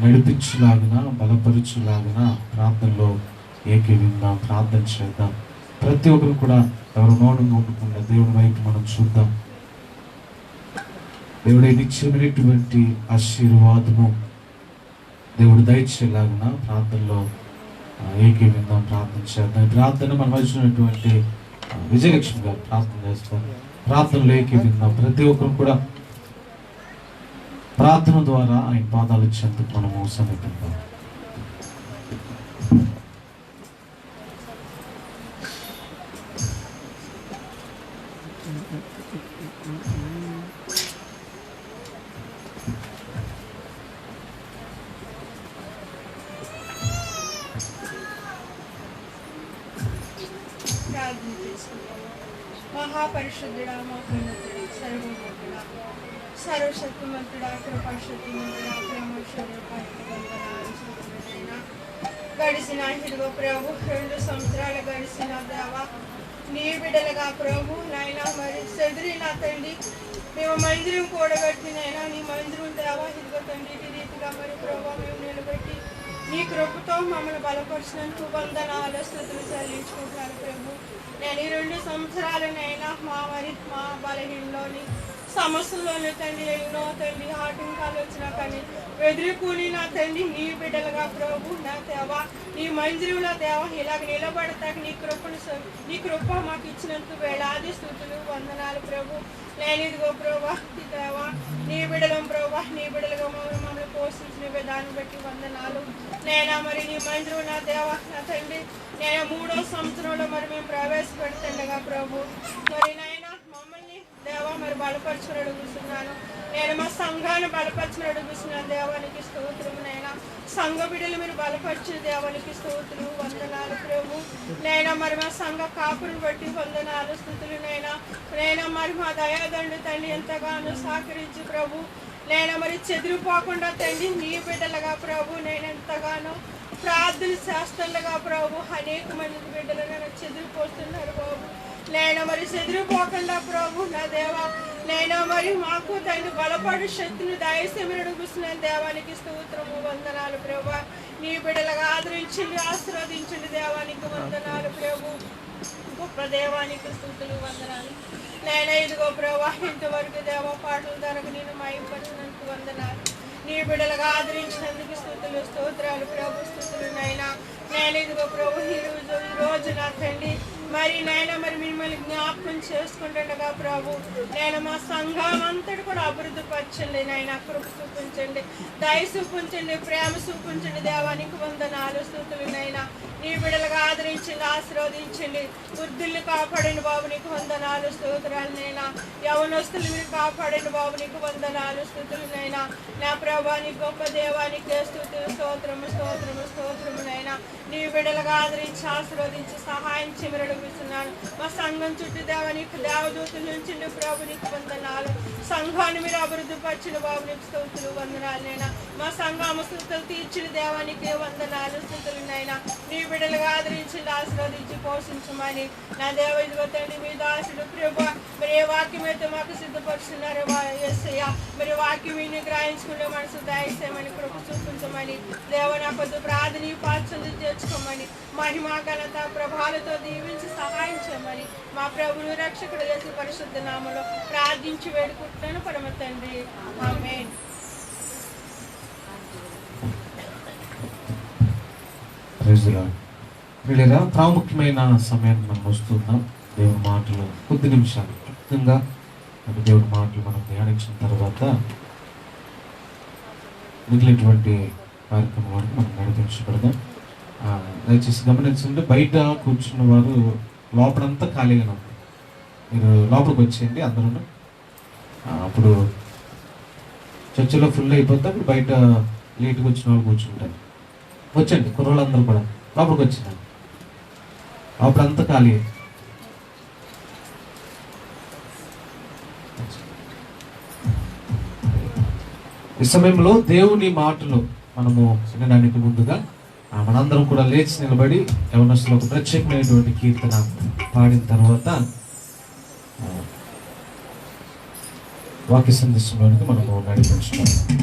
నడిపించులాగిన, బలపరుచులాగిన ప్రార్థనలో ఏకీవిందాం, ప్రార్థన చేద్దాం. ప్రతి ఒక్కరు కూడా ఎవరు మౌనంగా ఉండకుండా దేవుని వైపు మనం చూద్దాం. దేవుడి నిత్యమైనటువంటి ఆశీర్వాదము దేవుడు దయచేలాగున ప్రార్థనలో ఏకీవిందాం, ప్రార్థన చేద్దాం. ప్రార్థన మనం వచ్చినటువంటి విజయలక్ష్మి గారు ప్రార్థన చేస్తారు. ప్రార్థనలో ఏకీవిందాం. ప్రతి ఒక్కరు కూడా ప్రార్థన ద్వారా ఆయన పాదాలు ఇచ్చేందుకు మనము సమీపిద్దాం. ప్రార్థన చేసుకుంటాము. మహాపరిశుద్ధుడా, మహోన్నతుడా, సర్వోన్నతుడా, సర్వశక్తిమంతుడా, కృపాశక్తిమంతుడా, ప్రేమేశ్వరుడు, వందనాలు. గడిచిన ఇదిగో ప్రభు 2 సంవత్సరాలు గడిచిన దేవా, నీ బిడ్డలుగా ప్రభు నాయన మరి సెదిరిన తండ్రి మేము మందిరం కూడగట్టినైనా నీ మందిరం దేవా ఇదిగో తండ్రి ఈ రీతిగా మరి ప్రభు మేము నిలబెట్టి నీ కృపతో మమ్మల్ని బలపరిచినందుకు వందనాలు స్తుతులు చెల్లించుకుంటున్నాను ప్రభు. నేను ఈ 2 సంవత్సరాలనైనా మా బలహీనలోని సమస్యల్లోని తండ్రి ఎన్నో తండ్రి ఆటంకాలు వచ్చినా కానీ ఎదుర్కొని నా తండ్రి నీ బిడ్డలుగా ప్రభు నా దేవా నీ మందిరంలో దేవా ఇలాగ నిలబడతాక నీ కృప మాకు ఇచ్చినందుకు వేలాది స్తుతులు వందనాలు ప్రభు. నేను ఇదిగో ప్రభా దేవా నీ బిడ్డలం ప్రభా నీ బిడ్డలుగా మమ్మల్ని పోషించిన విధానం బట్టి వందనాలు. నేనా మరి నీ మందిరం నా దేవా నా తండ్రి నేను 3వ సంవత్సరంలో మరి మేము ప్రవేశపెడుతుండగా ప్రభు మరి నాయన మమ్మల్ని దేవా మరి బలపరచుని అడుగుతున్నాను. నేను మా సంఘాన్ని బలపరచుని అడుగుతున్నాను. దేవానికి స్తోత్రము నైనా సంఘ బిడ్డలు మీరు బలపరిచిన దేవానికి స్తోత్రులు వందనాలు ప్రభు. నైనా మరి మా సంఘ కాపుని బట్టి వందనాలు స్తుతులు నైనా మరి మా దయాదండు తండ్రి ఎంతగానో సహకరించి ప్రభు నేను మరి చెదిరిపోకుండా తండ్రి నీ బిడ్డలుగా ప్రభు నేను ఎంతగానో ప్రార్థన చేస్తుండగా ప్రభు అనేక మంది బిడ్డలు నేను చెదిరిపోతున్నారు బాబు. నేను మరి చెదిరిపోకుండా ప్రభు నా దేవా నేను మరి మాకు తండ్రి బలపడు శక్తిని దయసేమని కూర్చున్నాను. దేవానికి స్తోత్రము వందనాలు ప్రభు. నీ బిడ్డలుగా ఆదరించండి ఆశీర్వదించండి. దేవానికి వందనాలు ప్రభు. గొప్ప దేవానికి స్తుతులు వందనాలు. నేను ఇదిగో ప్రభా ఇంతవరకు దేవ పాటల ధరకు నేను మయంపరిచినందుకు వందనాలు. నీ బిడ్డలుగా ఆదరించినందుకు స్తుతులు స్తోత్రాలు ప్రభు స్తుతులు నైనా. నేను ఇదిగో ప్రభు ఈ రోజు నా తండ్రి మరి నాయన మరి మిమ్మల్ని జ్ఞాపకం చేసుకుంటుండగా ప్రభు నేను మా సంఘం అంతటి కూడా అభివృద్ధి పరచండి నాయన. కృప చూపించండి, దయ చూపించండి, ప్రేమ చూపించండి. దేవానికి వందనాలు స్తుతులు నైనా. నీ బిడ్డలుగా ఆదరించండి ఆశీర్వదించండి. వృద్ధుల్ని కాపాడండి బాబు నీకు వందనాలు స్తోత్రాలు నైనా. యవనస్తులు మీరు కాపాడండి బాబు నీకు వందనాలు స్తుతులు నైనా. నా ప్రభాని గొప్ప దేవానికి స్తుతులు స్తోత్రము స్తోత్రము స్తోత్రము నైనా. నీ బిడ్డలుగా ఆదరించి ఆశీర్వదించి సహాయం చెమరడుగుతున్నాను. మా సంఘం చుట్టూ దేవానికి దేవదూతుల నుంచి ప్రభు నీకు వందనాలు. సంఘాన్ని మీరు అభివృద్ధి పరిచిన బాబు నీకు స్తోత్రులు వందనాలు నైనా. మా సంఘం స్తుతులు తీర్చిన దేవానికి వందనాలు స్తుతులు నైనా. నీ బిడ్డలుగా ఆదరించండి ఆశీర్వదించి పోషించమని నా దేవ ఇదిగో తండ్రి మీ దాసుడు ప్రభు మరి ఏ వాక్యం అయితే మాకు సిద్ధపరుస్తున్నారు యేసయ్య మరి వాక్యం విని గ్రహించుకునే మనసు దయచేయమని కృప చూపించమని దేవ నా కొద్ది ప్రార్థన పాత్రలు చేర్చుకోమని మహిమా ఘనత ప్రభాలతో దీవించి సహాయం చేయమని మా ప్రభువు రక్షకుడు యేసు పరిశుద్ధ నామములో ప్రార్థించి వేడుకుంటున్నాను పరమ తండ్రి ఆమేన్. వీళ్ళరా ప్రాముఖ్యమైన సమయాన్ని మనం వస్తున్నాం. దేవుడి మాటలు కొద్ది నిమిషాలు క్లుప్తంగా దేవుడి మాటలు మనం ధ్యానించిన తర్వాత మిగిలినటువంటి కార్యక్రమం వరకు మనం నడిపించబడదాం. దయచేసి గమనించండి, బయట కూర్చున్న వారు లోపలంతా ఖాళీగానే ఉంది. మీరు లోపలికి వచ్చేయండి అందరూ. అప్పుడు చర్చిలో ఫుల్ అయిపోతే అప్పుడు బయట లేట్గా వచ్చిన వాళ్ళు కూర్చుంటారు. వచ్చండి కుర్రోళ్ళందరూ కూడా లోపలికి వచ్చినారు. అప్పుడంతా ఖాళీ. ఈ సమయంలో దేవుని మాటలు మనము వినడానికి ముందుగా మనందరం కూడా లేచి నిలబడి యవనస్తులు ఒక ప్రత్యేకమైనటువంటి కీర్తన పాడిన తర్వాత వాక్య సందేశంలోనికి మనము నడిపించుకుంటాం.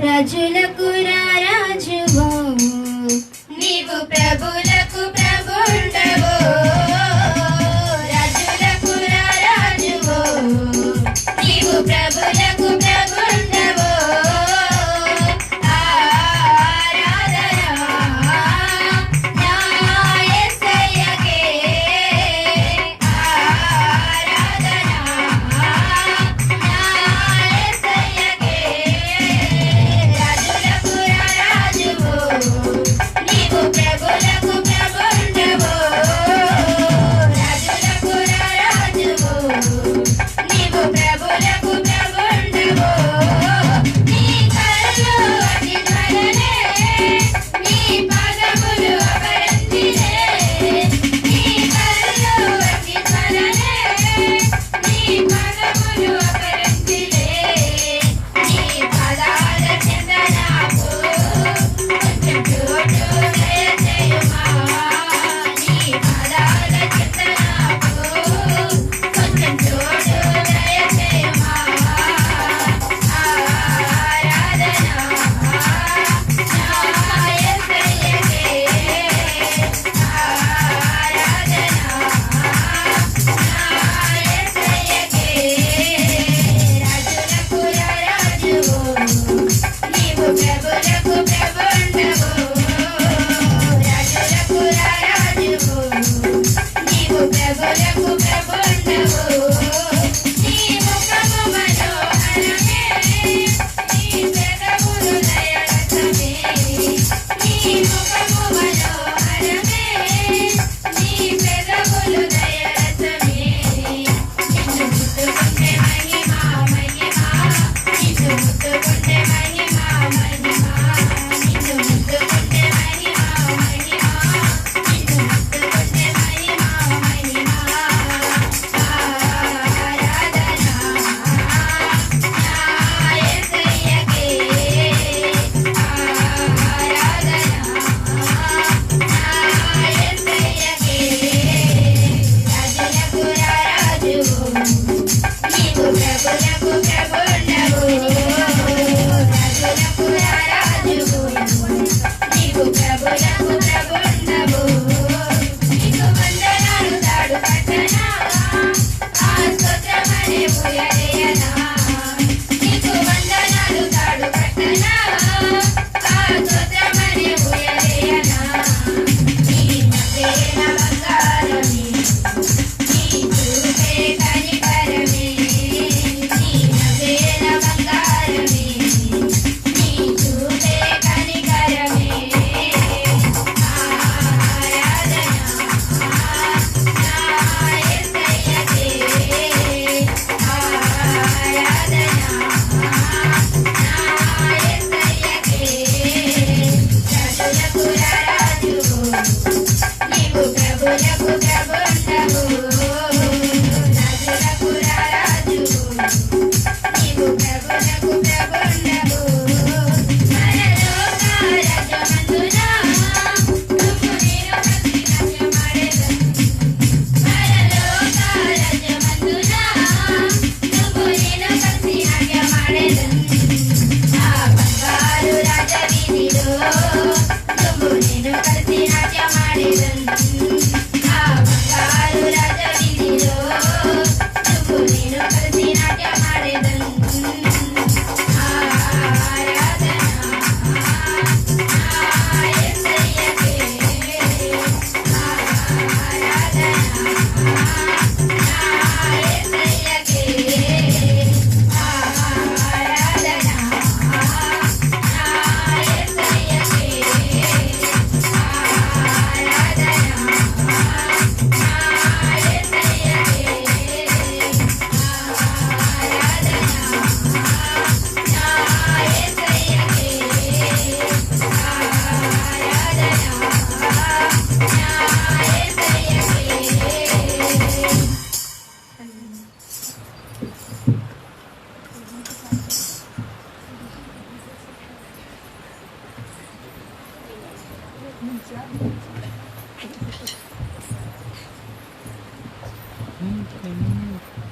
రాజులకు రాజువు నీవు ప్రభులకు ప్రభుండవు రాజులకు రాజువు నీవు ప్రభులకు ప్రభుండవు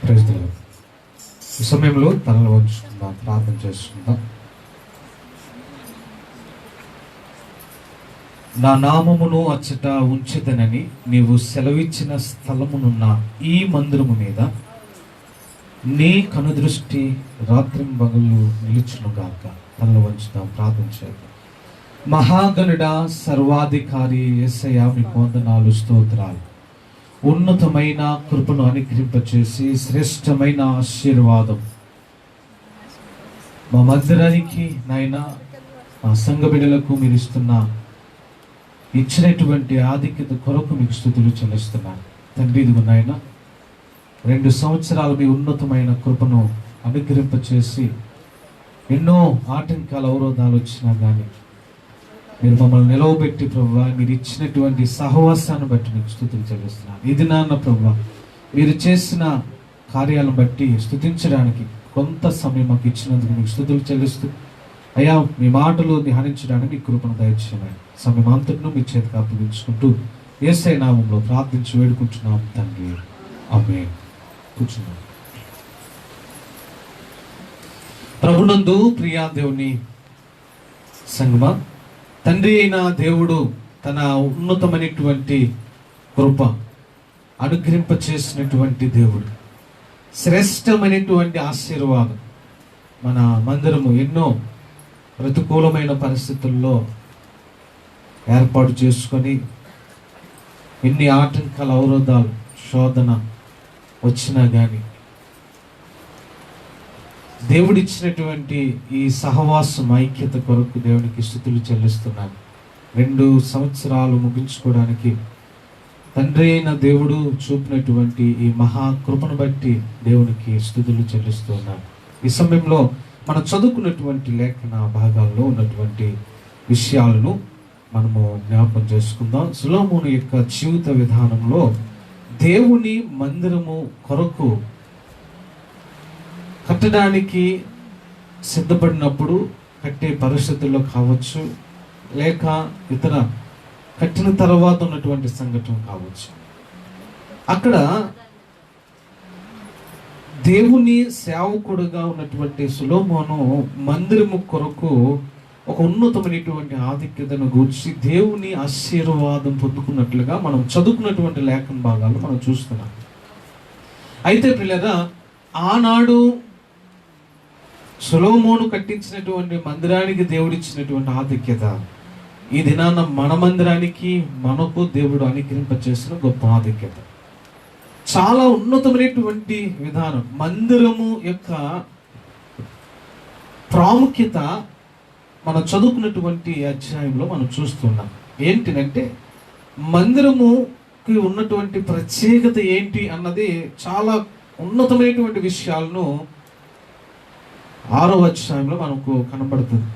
ప్రైజ్ ది లార్డ్. ఈ సమయంలో తలలు వంచుకుందాం, ప్రార్థన చేసుకుందాం. నా నామమును అచ్చట ఉంచెదనని నీవు సెలవిచ్చిన స్థలమునున్న ఈ మందిరము మీద నీ కనుదృష్టి రాత్రింబగళ్ళు నిలుచునుగాక. తనలో వంచుదాం, ప్రార్థన చేద్దాం. మహాగణుడా, సర్వాధికారి యేసయ్యా, మీకు వందనాలు, స్తోత్రాలు. ఉన్నతమైన కృపను అనుగ్రహింపచేసి శ్రేష్టమైన ఆశీర్వాదం మా మందిరానికి నాయనా, మా సంఘ బిడ్డలకు మీరు ఇచ్చినటువంటి ఆధిక్యత కొరకు మీకు స్తుతులు చెల్లిస్తున్నాను తండ్రి. ఇదిగో నాయన, 2 సంవత్సరాలు మీ ఉన్నతమైన కృపను అనుగ్రహింపచేసి ఎన్నో ఆటంకాల అవరోధాలు వచ్చినా కానీ మీరు మమ్మల్ని నిలవబెట్టి ప్రభువా, మీరు ఇచ్చినటువంటి సహవాసాన్ని బట్టి మీకు స్తుతులు చెల్లిస్తున్నాను. ఇది నాన్న ప్రభువా, మీరు చేసిన కార్యాలను బట్టి స్తుతించడానికి కొంత సమయం మాకు ఇచ్చినందుకు మీకు స్తుతులు చెల్లిస్తూ, అయ్యా మీ మాటలు ధ్యానించడానికి మీ కృపను దయచేయమని సమయమంతటిను మీ చేతికి అప్పగించుకుంటూ యేసయ్య నామములో ప్రార్థించి వేడుకుంటున్నాం తండ్రి, ఆమేన్. కూర్చున్నాం. ప్రభునందు ప్రియా దేవుని సంగమా, తండ్రి అయిన దేవుడు తన ఉన్నతమైనటువంటి కృప అనుగ్రహింప చేసినటువంటి దేవుడు, శ్రేష్టమైనటువంటి ఆశీర్వాదం. మన మందిరము ఎన్నో ప్రతికూలమైన పరిస్థితుల్లో ఏర్పాటు చేసుకొని ఎన్ని ఆటంకాల అవరోధాలు శోధన వచ్చినా కానీ దేవుడిచ్చినటువంటి ఈ సహవాసం ఐక్యత కొరకు దేవునికి స్తుతులు చెల్లిస్తున్నాను. 2 సంవత్సరాలు ముగించుకోవడానికి తండ్రి అయిన దేవుడు చూపినటువంటి ఈ మహాకృపను బట్టి దేవునికి స్తుతులు చెల్లిస్తున్నాను. ఈ సమయంలో మనం చదువుకున్నటువంటి లేఖన భాగాల్లో ఉన్నటువంటి విషయాలను మనము జ్ఞాపకం చేసుకుందాం. సొలొమోను యొక్క జీవిత విధానంలో దేవుని మందిరము కొరకు కట్టడానికి సిద్ధపడినప్పుడు కట్టే పరిస్థితుల్లో కావచ్చు, లేక ఇతర కట్టిన తర్వాత ఉన్నటువంటి సంఘటన కావచ్చు, అక్కడ దేవుని సేవకుడుగా ఉన్నటువంటి సొలొమోను మందిరము కొరకు ఒక ఉన్నతమైనటువంటి ఆధిక్యతను గూర్చి దేవుని ఆశీర్వాదం పొందుకున్నట్లుగా మనం చదువుకున్నటువంటి లేఖన భాగాలు మనం చూస్తున్నాం. అయితే పిల్లరా, ఆనాడు సొలొమోను కట్టించినటువంటి మందిరానికి దేవుడిచ్చినటువంటి ఆధిక్యత ఈ దినాన మన మందిరానికి మనకు దేవుడు అనుగ్రహింపచేసిన గొప్ప ఆధిక్యత. చాలా ఉన్నతమైనటువంటి విధానం. మందిరము యొక్క ప్రాముఖ్యత మనం చదువుకున్నటువంటి అధ్యాయంలో మనం చూస్తున్నాం. ఏంటినంటే మందిరముకి ఉన్నటువంటి ప్రత్యేకత ఏంటి అన్నది చాలా ఉన్నతమైనటువంటి విషయాలను 6వ అధ్యాయంలో మనకు కనబడుతుంది.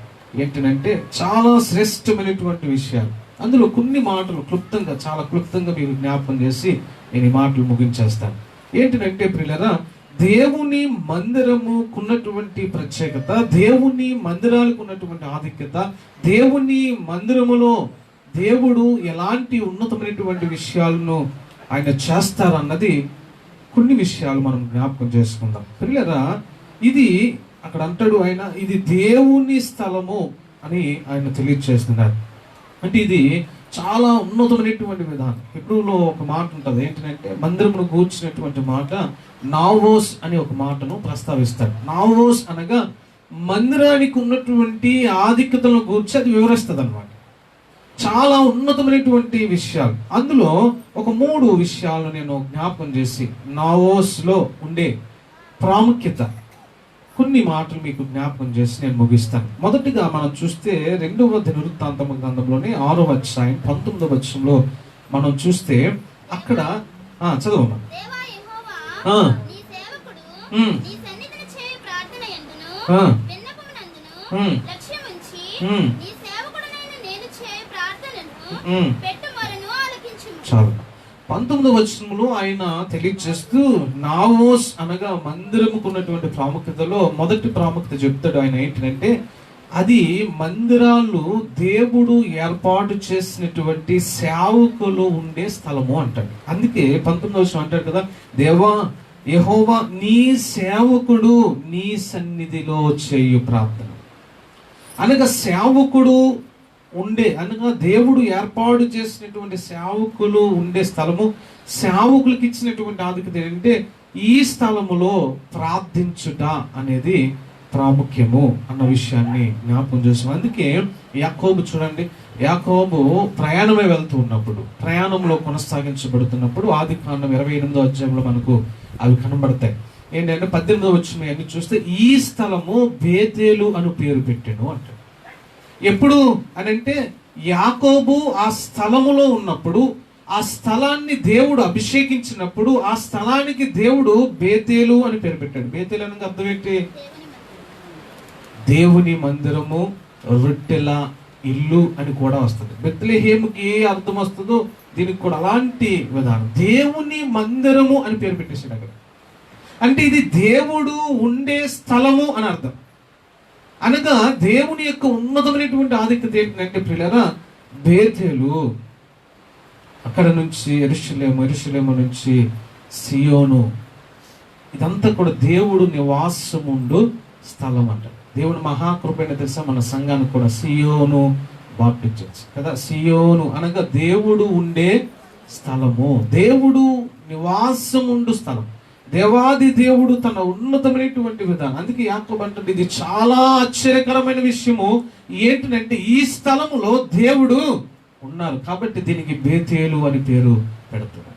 ఏంటంటే చాలా శ్రేష్టమైనటువంటి విషయాలు. అందులో కొన్ని మాటలు చాలా క్లుప్తంగా మీకు జ్ఞాపకం చేసి నేను ఈ మాటలు ముగించేస్తాను. ఏంటంటే ప్రియులారా, దేవుని మందిరముకున్నటువంటి ప్రత్యేకత, దేవుని మందిరాలకు ఉన్నటువంటి ఆధిక్యత, దేవుని మందిరములో దేవుడు ఎలాంటి ఉన్నతమైనటువంటి విషయాలను ఆయన చేస్తారన్నది కొన్ని విషయాలు మనం జ్ఞాపకం చేసుకుందాం. ప్రియులారా, ఇది అక్కడ అంటాడు ఆయన, ఇది దేవుని స్థలము అని ఆయన తెలియజేస్తున్నారు. అంటే ఇది చాలా ఉన్నతమైనటువంటి విధానం. హెబ్రూలో ఒక మాట ఉంటుంది. ఏంటంటే మందిరమును గూర్చినటువంటి మాట నావోస్ అని ఒక మాటను ప్రస్తావిస్తాడు. నావోస్ అనగా మందిరానికి ఉన్నటువంటి ఆధిక్యతలను గూర్చి అది వివరిస్తుంది అన్నమాట. చాలా ఉన్నతమైనటువంటి విషయాలు. అందులో ఒక 3 విషయాలు నేను జ్ఞాపకం చేసి నావోస్లో ఉండే ప్రాముఖ్యత కొన్ని మాటలు మీకు జ్ఞాపకం చేసి నేను ముగిస్తాను. మొదటిగా మనం చూస్తే 2వ దినవృత్తాంతము గ్రంథంలోని 6వ అధ్యాయం 19వ వచనంలో మనం చూస్తే అక్కడ చదవమ్మా. చాలు. 19వ వచనంలో ఆయన తెలియజేస్తూ నావోస్ అనగా మందిరముకున్నటువంటి ప్రాముఖ్యతలో మొదటి ప్రాముఖ్యత చెప్తాడు ఆయన. ఏంటంటే అది మందిరాలు దేవుడు ఏర్పాటు చేసినటువంటి సేవకులు ఉండే స్థలము అంటాడు. అందుకే 19వ వచనం అంటాడు కదా, దేవా యెహోవా నీ సేవకుడు నీ సన్నిధిలో చేయు ప్రార్థన అనగా సేవకుడు ఉండే అనగా దేవుడు ఏర్పాటు చేసినటువంటి సేవకులు ఉండే స్థలము, సేవకులకు ఇచ్చినటువంటి ఆధిక్యత ఏంటంటే ఈ స్థలములో ప్రార్థించుట అనేది ప్రాముఖ్యము అన్న విషయాన్ని జ్ఞాపకం చేస్తాం. అందుకే యాకోబు చూడండి, యాకోబు ప్రయాణమే వెళ్తూ ఉన్నప్పుడు, ప్రయాణంలో కొనసాగించబడుతున్నప్పుడు ఆదికాండం 28వ అధ్యాయంలో మనకు అవి కనబడతాయి. ఏంటంటే 18వ వచనం అన్ని చూస్తే ఈ స్థలము బేతేలు అని పేరు పెట్టాను అంటాడు. ఎప్పుడు అని అంటే యాకోబు ఆ స్థలములో ఉన్నప్పుడు, ఆ స్థలాన్ని దేవుడు అభిషేకించినప్పుడు ఆ స్థలానికి దేవుడు బేతేలు అని పేరు పెట్టాడు. బేతేలు అనగా అర్థం ఏంటి? దేవుని మందిరము, రొట్టెల ఇల్లు అని కూడా వస్తుంది. బెత్లెహేముకి ఏ అర్థం వస్తుందో దీనికి కూడా అలాంటి విధానం. దేవుని మందిరము అని పేరు పెట్టేశాడు అక్కడ. అంటే ఇది దేవుడు ఉండే స్థలము అని అర్థం. అనగా దేవుని యొక్క ఉన్నతమైనటువంటి ఆధిక్యత ఏంటంటే ప్రియులారా, బేతేలు, అక్కడ నుంచి యెరూషలేము నుంచి సియోను, ఇదంతా కూడా దేవుడు నివాసముండు స్థలం అంట. దేవుని మహాకృపైన తెలుసా మన సంఘానికి కూడా సియోను బాప్టిస్ట్ చర్చ్ కదా. సియోను అనగా దేవుడు ఉండే స్థలము, దేవుడు నివాసం ఉండు స్థలం, దేవాది దేవుడు తన ఉన్నతమైనటువంటి విధానం. అందుకే యాకోబు అంటుంది ఇది చాలా ఆశ్చర్యకరమైన విషయము ఏంటంటే ఈ స్థలములో దేవుడు ఉన్నారు కాబట్టి దీనికి బేతేలు అని పేరు పెడుతున్నారు.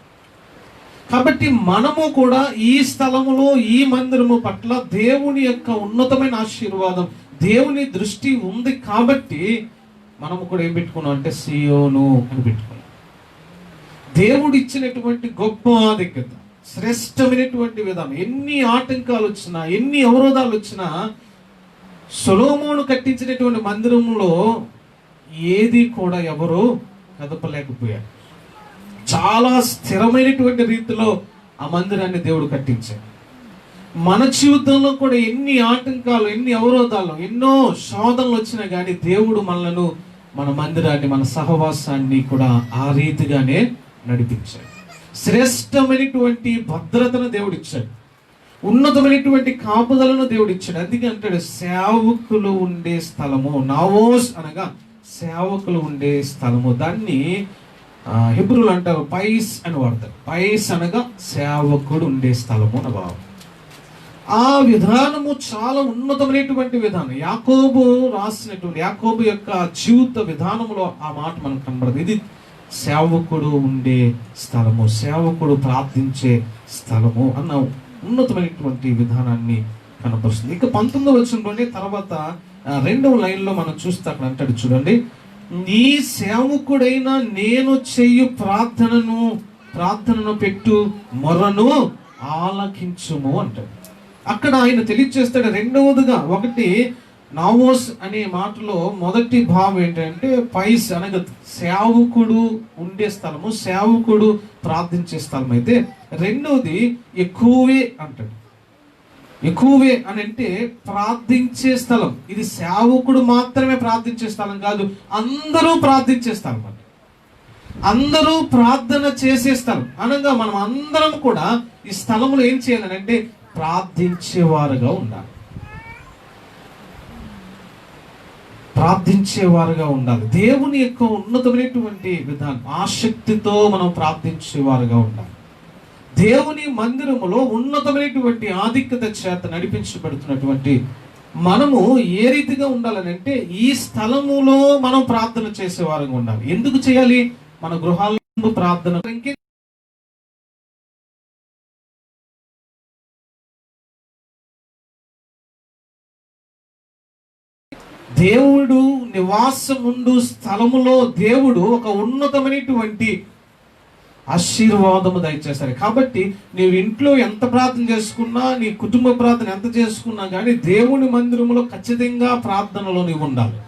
కాబట్టి మనము కూడా ఈ స్థలములో, ఈ మందిరము పట్ల దేవుని యొక్క ఉన్నతమైన ఆశీర్వాదం, దేవుని దృష్టి ఉంది కాబట్టి మనము కూడా ఏం పెట్టుకున్నాం అంటే సియోను అని పెట్టుకున్నాం. దేవుడు ఇచ్చినటువంటి గొప్ప ఆధిక్యత, శ్రేష్టమైనటువంటి విధానం. ఎన్ని ఆటంకాలు వచ్చినా, ఎన్ని అవరోధాలు వచ్చినా, సొలొమోను కట్టించినటువంటి మందిరంలో ఏది కూడా ఎవరు కదపలేకపోయారు. చాలా స్థిరమైనటువంటి రీతిలో ఆ మందిరాన్ని దేవుడు కట్టించాడు. మన జీవితంలో కూడా ఎన్ని ఆటంకాలు, ఎన్ని అవరోధాలు, ఎన్నో శోధనలు వచ్చినా కానీ దేవుడు మనలను, మన మందిరాన్ని, మన సహవాసాన్ని కూడా ఆ రీతిగానే నడిపించాడు. శ్రేష్టమైనటువంటి భద్రతను దేవుడు ఇచ్చాడు, ఉన్నతమైనటువంటి కాపుదలను దేవుడు ఇచ్చాడు. అందుకే అంటాడు సేవకులు ఉండే స్థలము, నావోస్ అనగా సేవకులు ఉండే స్థలము. దాన్ని హిబ్రూలు అంటారు పైస్ అని వాడతారు. పైస్ అనగా సేవకుడు ఉండే స్థలము అని భావం. ఆ విధానము చాలా ఉన్నతమైనటువంటి విధానం. యాకోబు రాసినటువంటి, యాకోబు యొక్క జీవిత విధానంలో ఆ మాట మనకు కనబడదు. ఇది సేవకుడు ఉండే స్థలము, సేవకుడు ప్రార్థించే స్థలము అన్న ఉన్నతమైనటువంటి విధానాన్ని కనపరుస్తుంది. ఇక 19వ వచనంలోనే తర్వాత 2వ లైన్లో మనం చూస్తే అక్కడ అంటాడు చూడండి, నీ సేవకుడైన నేను చెయ్యు ప్రార్థనను పెట్టు మొరను ఆలకించుము అంటాడు. అక్కడ ఆయన తెలియజేస్తాడు రెండవదిగా, ఒకటి నావోస్ అనే మాటలో మొదటి భావం ఏంటంటే పైస్ అనగా సేవకుడు ఉండే స్థలము, సేవకుడు ప్రార్థించే స్థలం. అయితే రెండవది ఎక్కువే అంటాడు. ఎక్కువే అని అంటే ప్రార్థించే స్థలం. ఇది సేవకుడు మాత్రమే ప్రార్థించే స్థలం కాదు, అందరూ ప్రార్థించే స్థలం అంట. అందరూ ప్రార్థన చేసే స్థలం అనగా మనం అందరం కూడా ఈ స్థలంలో ఏం చేయాలని అంటే ప్రార్థించేవారుగా ఉండాలి. ప్రార్థించేవారుగా ఉండాలి. దేవుని యొక్క ఉన్నతమైనటువంటి విధానం, ఆసక్తితో మనం ప్రార్థించేవారుగా ఉండాలి. దేవుని మందిరములో ఉన్నతమైనటువంటి ఆధిక్యత చేత నడిపించబడుతున్నటువంటి మనము ఏ రీతిగా ఉండాలని అంటే ఈ స్థలములో మనం ప్రార్థన చేసేవారుగా ఉండాలి. ఎందుకు చేయాలి? మన గృహాల్లో ప్రార్థన దేవుడు నివాసం ఉండు స్థలములో దేవుడు ఒక ఉన్నతమైనటువంటి ఆశీర్వాదము దయచేస్తారు. కాబట్టి నీవు ఇంట్లో ఎంత ప్రార్థన చేసుకున్నా, నీ కుటుంబ ప్రార్థన ఎంత చేసుకున్నా కానీ దేవుని మందిరంలో ఖచ్చితంగా ప్రార్థనలో నీవు ఉండాలి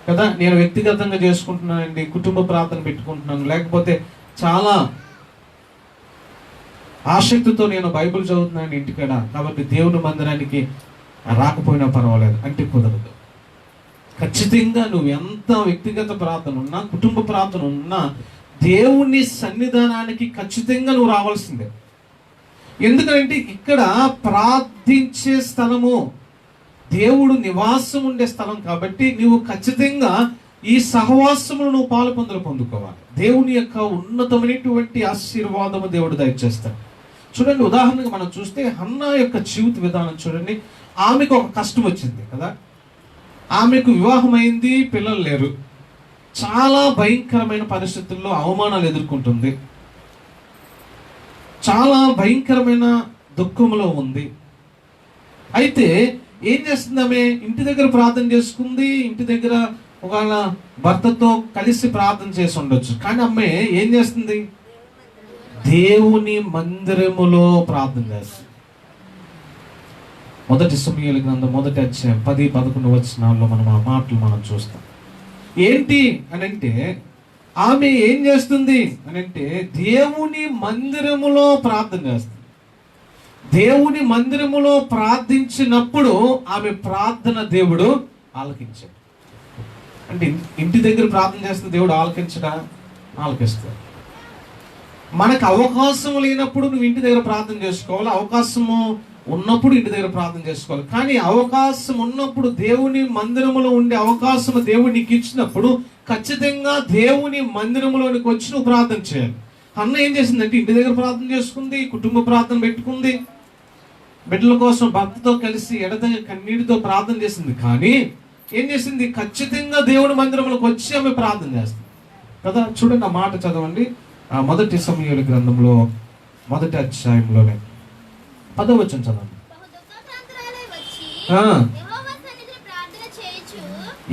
కదా. నేను వ్యక్తిగతంగా చేసుకుంటున్నానండి, కుటుంబ ప్రార్థన పెట్టుకుంటున్నాను, లేకపోతే చాలా ఆసక్తితో నేను బైబిల్ చదువుతున్నాను ఇంటికాడ, కాబట్టి దేవుని మందిరానికి రాకపోయినా పర్వాలేదు అంటే కుదరదు. ఖచ్చితంగా నువ్వు ఎంత వ్యక్తిగత ప్రార్థన ఉన్నా, కుటుంబ ప్రార్థన ఉన్నా, దేవుని సన్నిధానానికి ఖచ్చితంగా నువ్వు రావాల్సిందే. ఎందుకంటే ఇక్కడ ప్రార్థించే స్థలము, దేవుడు నివాసం ఉండే స్థలం కాబట్టి నువ్వు ఖచ్చితంగా ఈ సహవాసములు నువ్వు పాలు పొందుకోవాలి. దేవుని యొక్క ఉన్నతమైనటువంటి ఆశీర్వాదము దేవుడు దయచేస్తాడు. చూడండి, ఉదాహరణగా మనం చూస్తే హన్నా యొక్క జీవిత విధానం చూడండి. ఆమెకు ఒక కష్టం వచ్చింది కదా, ఆమెకు వివాహం అయింది, పిల్లలు లేరు, చాలా భయంకరమైన పరిస్థితుల్లో అవమానాలు ఎదుర్కొంటుంది, చాలా భయంకరమైన దుఃఖంలో ఉంది. అయితే ఏం చేస్తుంది ఆమె? ఇంటి దగ్గర ప్రార్థన చేసుకుంది, ఇంటి దగ్గర ఒకవేళ భర్తతో కలిసి ప్రార్థన చేసి ఉండొచ్చు, కానీ అమ్మాయి ఏం చేస్తుంది? దేవుని మందిరములో ప్రార్థన చేస్తుంది. మొదటి సమూయేలు గ్రంథం 1వ అధ్యాయం 10-11 వచనాల్లో మనం ఆ మాటలు మనం చూస్తాం. ఏంటి అని అంటే ఆమె ఏం చేస్తుంది అని అంటే దేవుని మందిరములో ప్రార్థన చేస్తుంది. దేవుని మందిరములో ప్రార్థించినప్పుడు ఆమె ప్రార్థన దేవుడు ఆలకించాడు. అంటే ఇంటి దగ్గర ప్రార్థన చేస్తే దేవుడు ఆలకించడా? ఆలకిస్తాడు. మనకు అవకాశం లేనప్పుడు నువ్వు ఇంటి దగ్గర ప్రార్థన చేసుకోవాలి, అవకాశము ఉన్నప్పుడు ఇంటి దగ్గర ప్రార్థన చేసుకోవాలి. కానీ అవకాశం ఉన్నప్పుడు దేవుని మందిరములో ఉండే అవకాశం దేవుడు నీకు ఇచ్చినప్పుడు ఖచ్చితంగా దేవుని మందిరములోనికి వచ్చి నువ్వు ప్రార్థన చేయాలి. అన్న ఏం చేసిందంటే ఇంటి దగ్గర ప్రార్థన చేసుకుంది, కుటుంబ ప్రార్థన పెట్టుకుంది, బిడ్డల కోసం భక్తితో కలిసి ఎడతెగ కన్నీటితో ప్రార్థన చేసింది. కానీ ఏం చేసింది? ఖచ్చితంగా దేవుని మందిరంలోకి వచ్చి ఆమె ప్రార్థన చేస్తుంది కదా. చూడండి, ఆ మాట చదవండి. మొదటి సమూయేలు గ్రంథంలో 1వ అధ్యాయంలోనే 10వ వచనం చదవండి.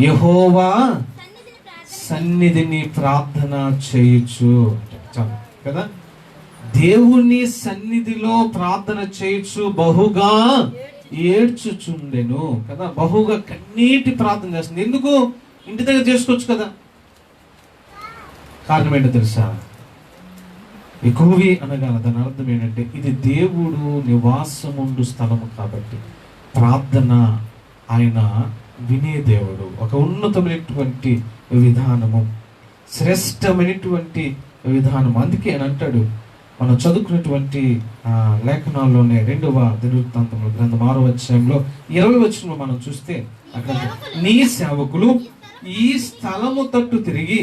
యెహోవా సన్నిధిని ప్రార్థన చేయొచ్చు కదా. దేవుని సన్నిధిలో ప్రార్థన చేయొచ్చు, బహుగా ఏడ్చుచుండెను కదా. బహుగా కన్నీటి ప్రార్థన చేస్తుంది. ఎందుకు? ఇంటి దగ్గర చేసుకోవచ్చు కదా. కారణం ఏంటో తెలుసా? ఎక్కువవి అనగా దాని అర్థం ఏంటంటే ఇది దేవుడు నివాసముండు స్థలము కాబట్టి ప్రార్థన ఆయన వినే దేవుడు. ఒక ఉన్నతమైనటువంటి విధానము, శ్రేష్టమైనటువంటి విధానము. అందుకే అని అంటాడు, మనం చదువుకున్నటువంటి లేఖనాల్లోనే 2వ దినవృత్తాంతముల గ్రంథం 6వ అధ్యాయంలో 20వ వచనంలో మనం చూస్తే అక్కడ నీ సేవకులు ఈ స్థలము తట్టు తిరిగి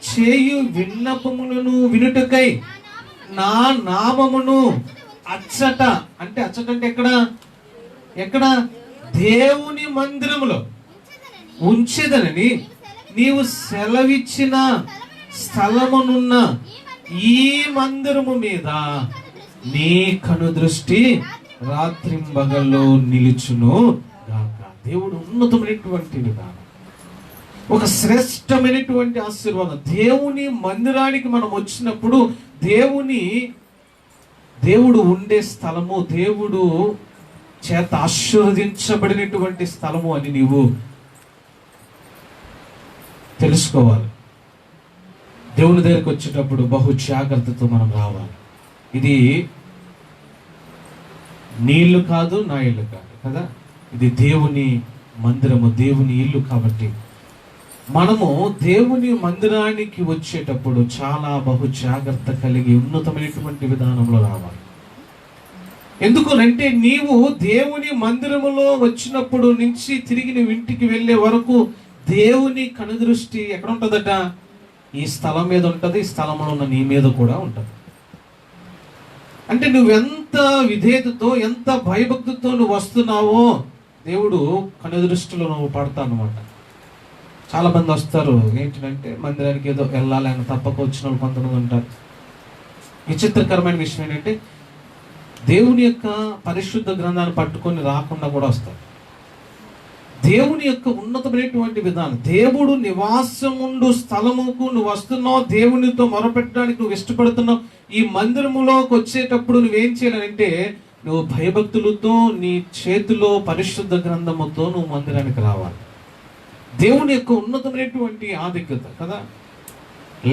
చేయు విన్నపములను వినుటకై నా నామమును అచ్చట, అంటే అచ్చట అంటే ఎక్కడ? దేవుని మందిరములో ఉంచెదనని నీవు సెలవిచ్చిన స్థలమునున్న ఈ మందిరము మీద నీ కను దృష్టి రాత్రింబగల్లో నిలుచును గాక. దేవుడు ఉన్నతమైనటువంటి విధానం, ఒక శ్రేష్టమైనటువంటి ఆశీర్వాదం. దేవుని మందిరానికి మనం వచ్చినప్పుడు దేవుడు ఉండే స్థలము, దేవుడు చేత ఆశీర్వదించబడినటువంటి స్థలము అని నీవు తెలుసుకోవాలి. దేవుని దగ్గరికి వచ్చేటప్పుడు బహు జాగ్రత్తతో మనం రావాలి. ఇది నీ ఇల్లు కాదు, నా ఇల్లు కాదు కదా. ఇది దేవుని మందిరము, దేవుని ఇల్లు. కాబట్టి మనము దేవుని మందిరానికి వచ్చేటప్పుడు చాలా బహు జాగ్రత్త కలిగి ఉన్నతమైనటువంటి విధానంలో రావాలి. ఎందుకనంటే నీవు దేవుని మందిరములో వచ్చినప్పుడు నుంచి తిరిగి నువ్వు ఇంటికి వెళ్ళే వరకు దేవుని కనుదృష్టి ఎక్కడ ఉంటుందట? ఈ స్థలం మీద ఉంటుంది, ఈ స్థలంలో ఉన్న నీ మీద కూడా ఉంటుంది. అంటే నువ్వెంత విధేయతతో, ఎంత భయభక్తితో నువ్వు వస్తున్నావో దేవుడు కనుదృష్టిలో నువ్వు పడతావు అన్నమాట. చాలా మంది వస్తారు ఏంటంటే మందిరానికి ఏదో వెళ్ళాలి అని తప్పక వచ్చిన వాళ్ళు కొంతమంది ఉంటారు. విచిత్రకరమైన విషయం ఏంటంటే దేవుని యొక్క పరిశుద్ధ గ్రంథాన్ని పట్టుకొని రాకుండా కూడా వస్తారు. దేవుని యొక్క ఉన్నతమైనటువంటి విధానం, దేవుడు నివాసముండు స్థలముకు నువ్వు వస్తున్నావు, దేవునితో మొరపెట్టడానికి నువ్వు ఇష్టపడుతున్నావు. ఈ మందిరములోకి వచ్చేటప్పుడు నువ్వేం చేయాలంటే నువ్వు భయభక్తులతో నీ చేతిలో పరిశుద్ధ గ్రంథముతో నువ్వు మందిరానికి రావాలి. దేవుని యొక్క ఉన్నతమైనటువంటి ఆధిక్యత కదా.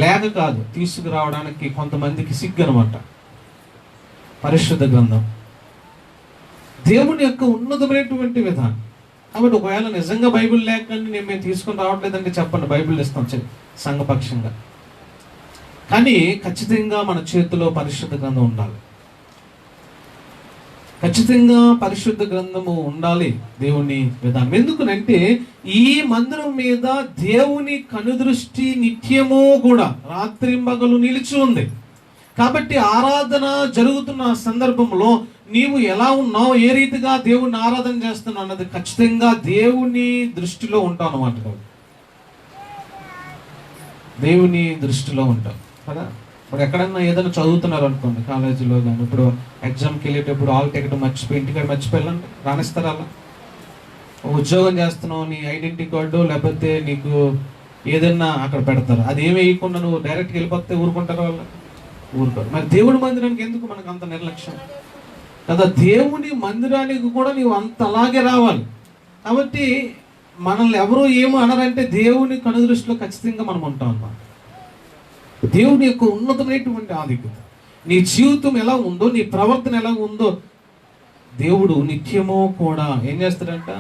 లేక కాదు, తీసుకురావడానికి కొంతమందికి సిగ్గు అనమాట. పరిశుద్ధ గ్రంథం దేవుని యొక్క ఉన్నతమైనటువంటి విధానం. కాబట్టి ఒకవేళ నిజంగా బైబిల్ లేకండి మేము తీసుకొని రావట్లేదంటే చెప్పండి, బైబిల్ ఇస్తాం సంఘపక్షంగా. కానీ ఖచ్చితంగా మన చేతిలో పరిశుద్ధ గ్రంథం ఉండాలి. ఖచ్చితంగా పరిశుద్ధ గ్రంథము ఉండాలి, దేవుని విధానం. ఎందుకనంటే ఈ మందిరం మీద దేవుని కనుదృష్టి నిత్యము కూడా రాత్రింబగలు నిలిచి ఉంది. కాబట్టి ఆరాధన జరుగుతున్న సందర్భంలో నీవు ఎలా ఉన్నావు, ఏ రీతిగా దేవుణ్ణి ఆరాధన చేస్తున్నావు అన్నది ఖచ్చితంగా దేవుని దృష్టిలో ఉంటావు అన్నమాట. దేవుని దృష్టిలో ఉంటావు కదా. ఇప్పుడు ఎక్కడన్నా ఏదైనా చదువుతున్నారు అనుకోండి, కాలేజీలో కానీ, ఇప్పుడు ఎగ్జామ్కి వెళ్ళేటప్పుడు ఆల్ టికెట్ మర్చిపోయి ఇంటికాడ మర్చిపోయాలంటే రాణిస్తారా? అలా ఉద్యోగం చేస్తున్నావు, నీ ఐడెంటిటీ కార్డు లేకపోతే నీకు ఏదన్నా అక్కడ పెడతారు, అది ఏమి వేయకుండా నువ్వు డైరెక్ట్గా వెళ్ళిపోతే ఊరుకుంటారు వాళ్ళు? ఊరుకోరు. మరి దేవుడి మందిరానికి ఎందుకు మనకు అంత నిర్లక్ష్యం కదా? దేవుని మందిరానికి కూడా నీవు అంత అలాగే రావాలి. కాబట్టి మనల్ని ఎవరు ఏమో అనరంటే దేవుని కనుదృష్టిలో ఖచ్చితంగా మనం ఉంటాం అన్నమాట. దేవుని యొక్క ఉన్నతమైనటువంటి ఆధిక్యత, నీ జీవితం ఎలా ఉందో, నీ ప్రవర్తన ఎలా ఉందో దేవుడు నిత్యము కూడా ఏం చేస్తాడంట?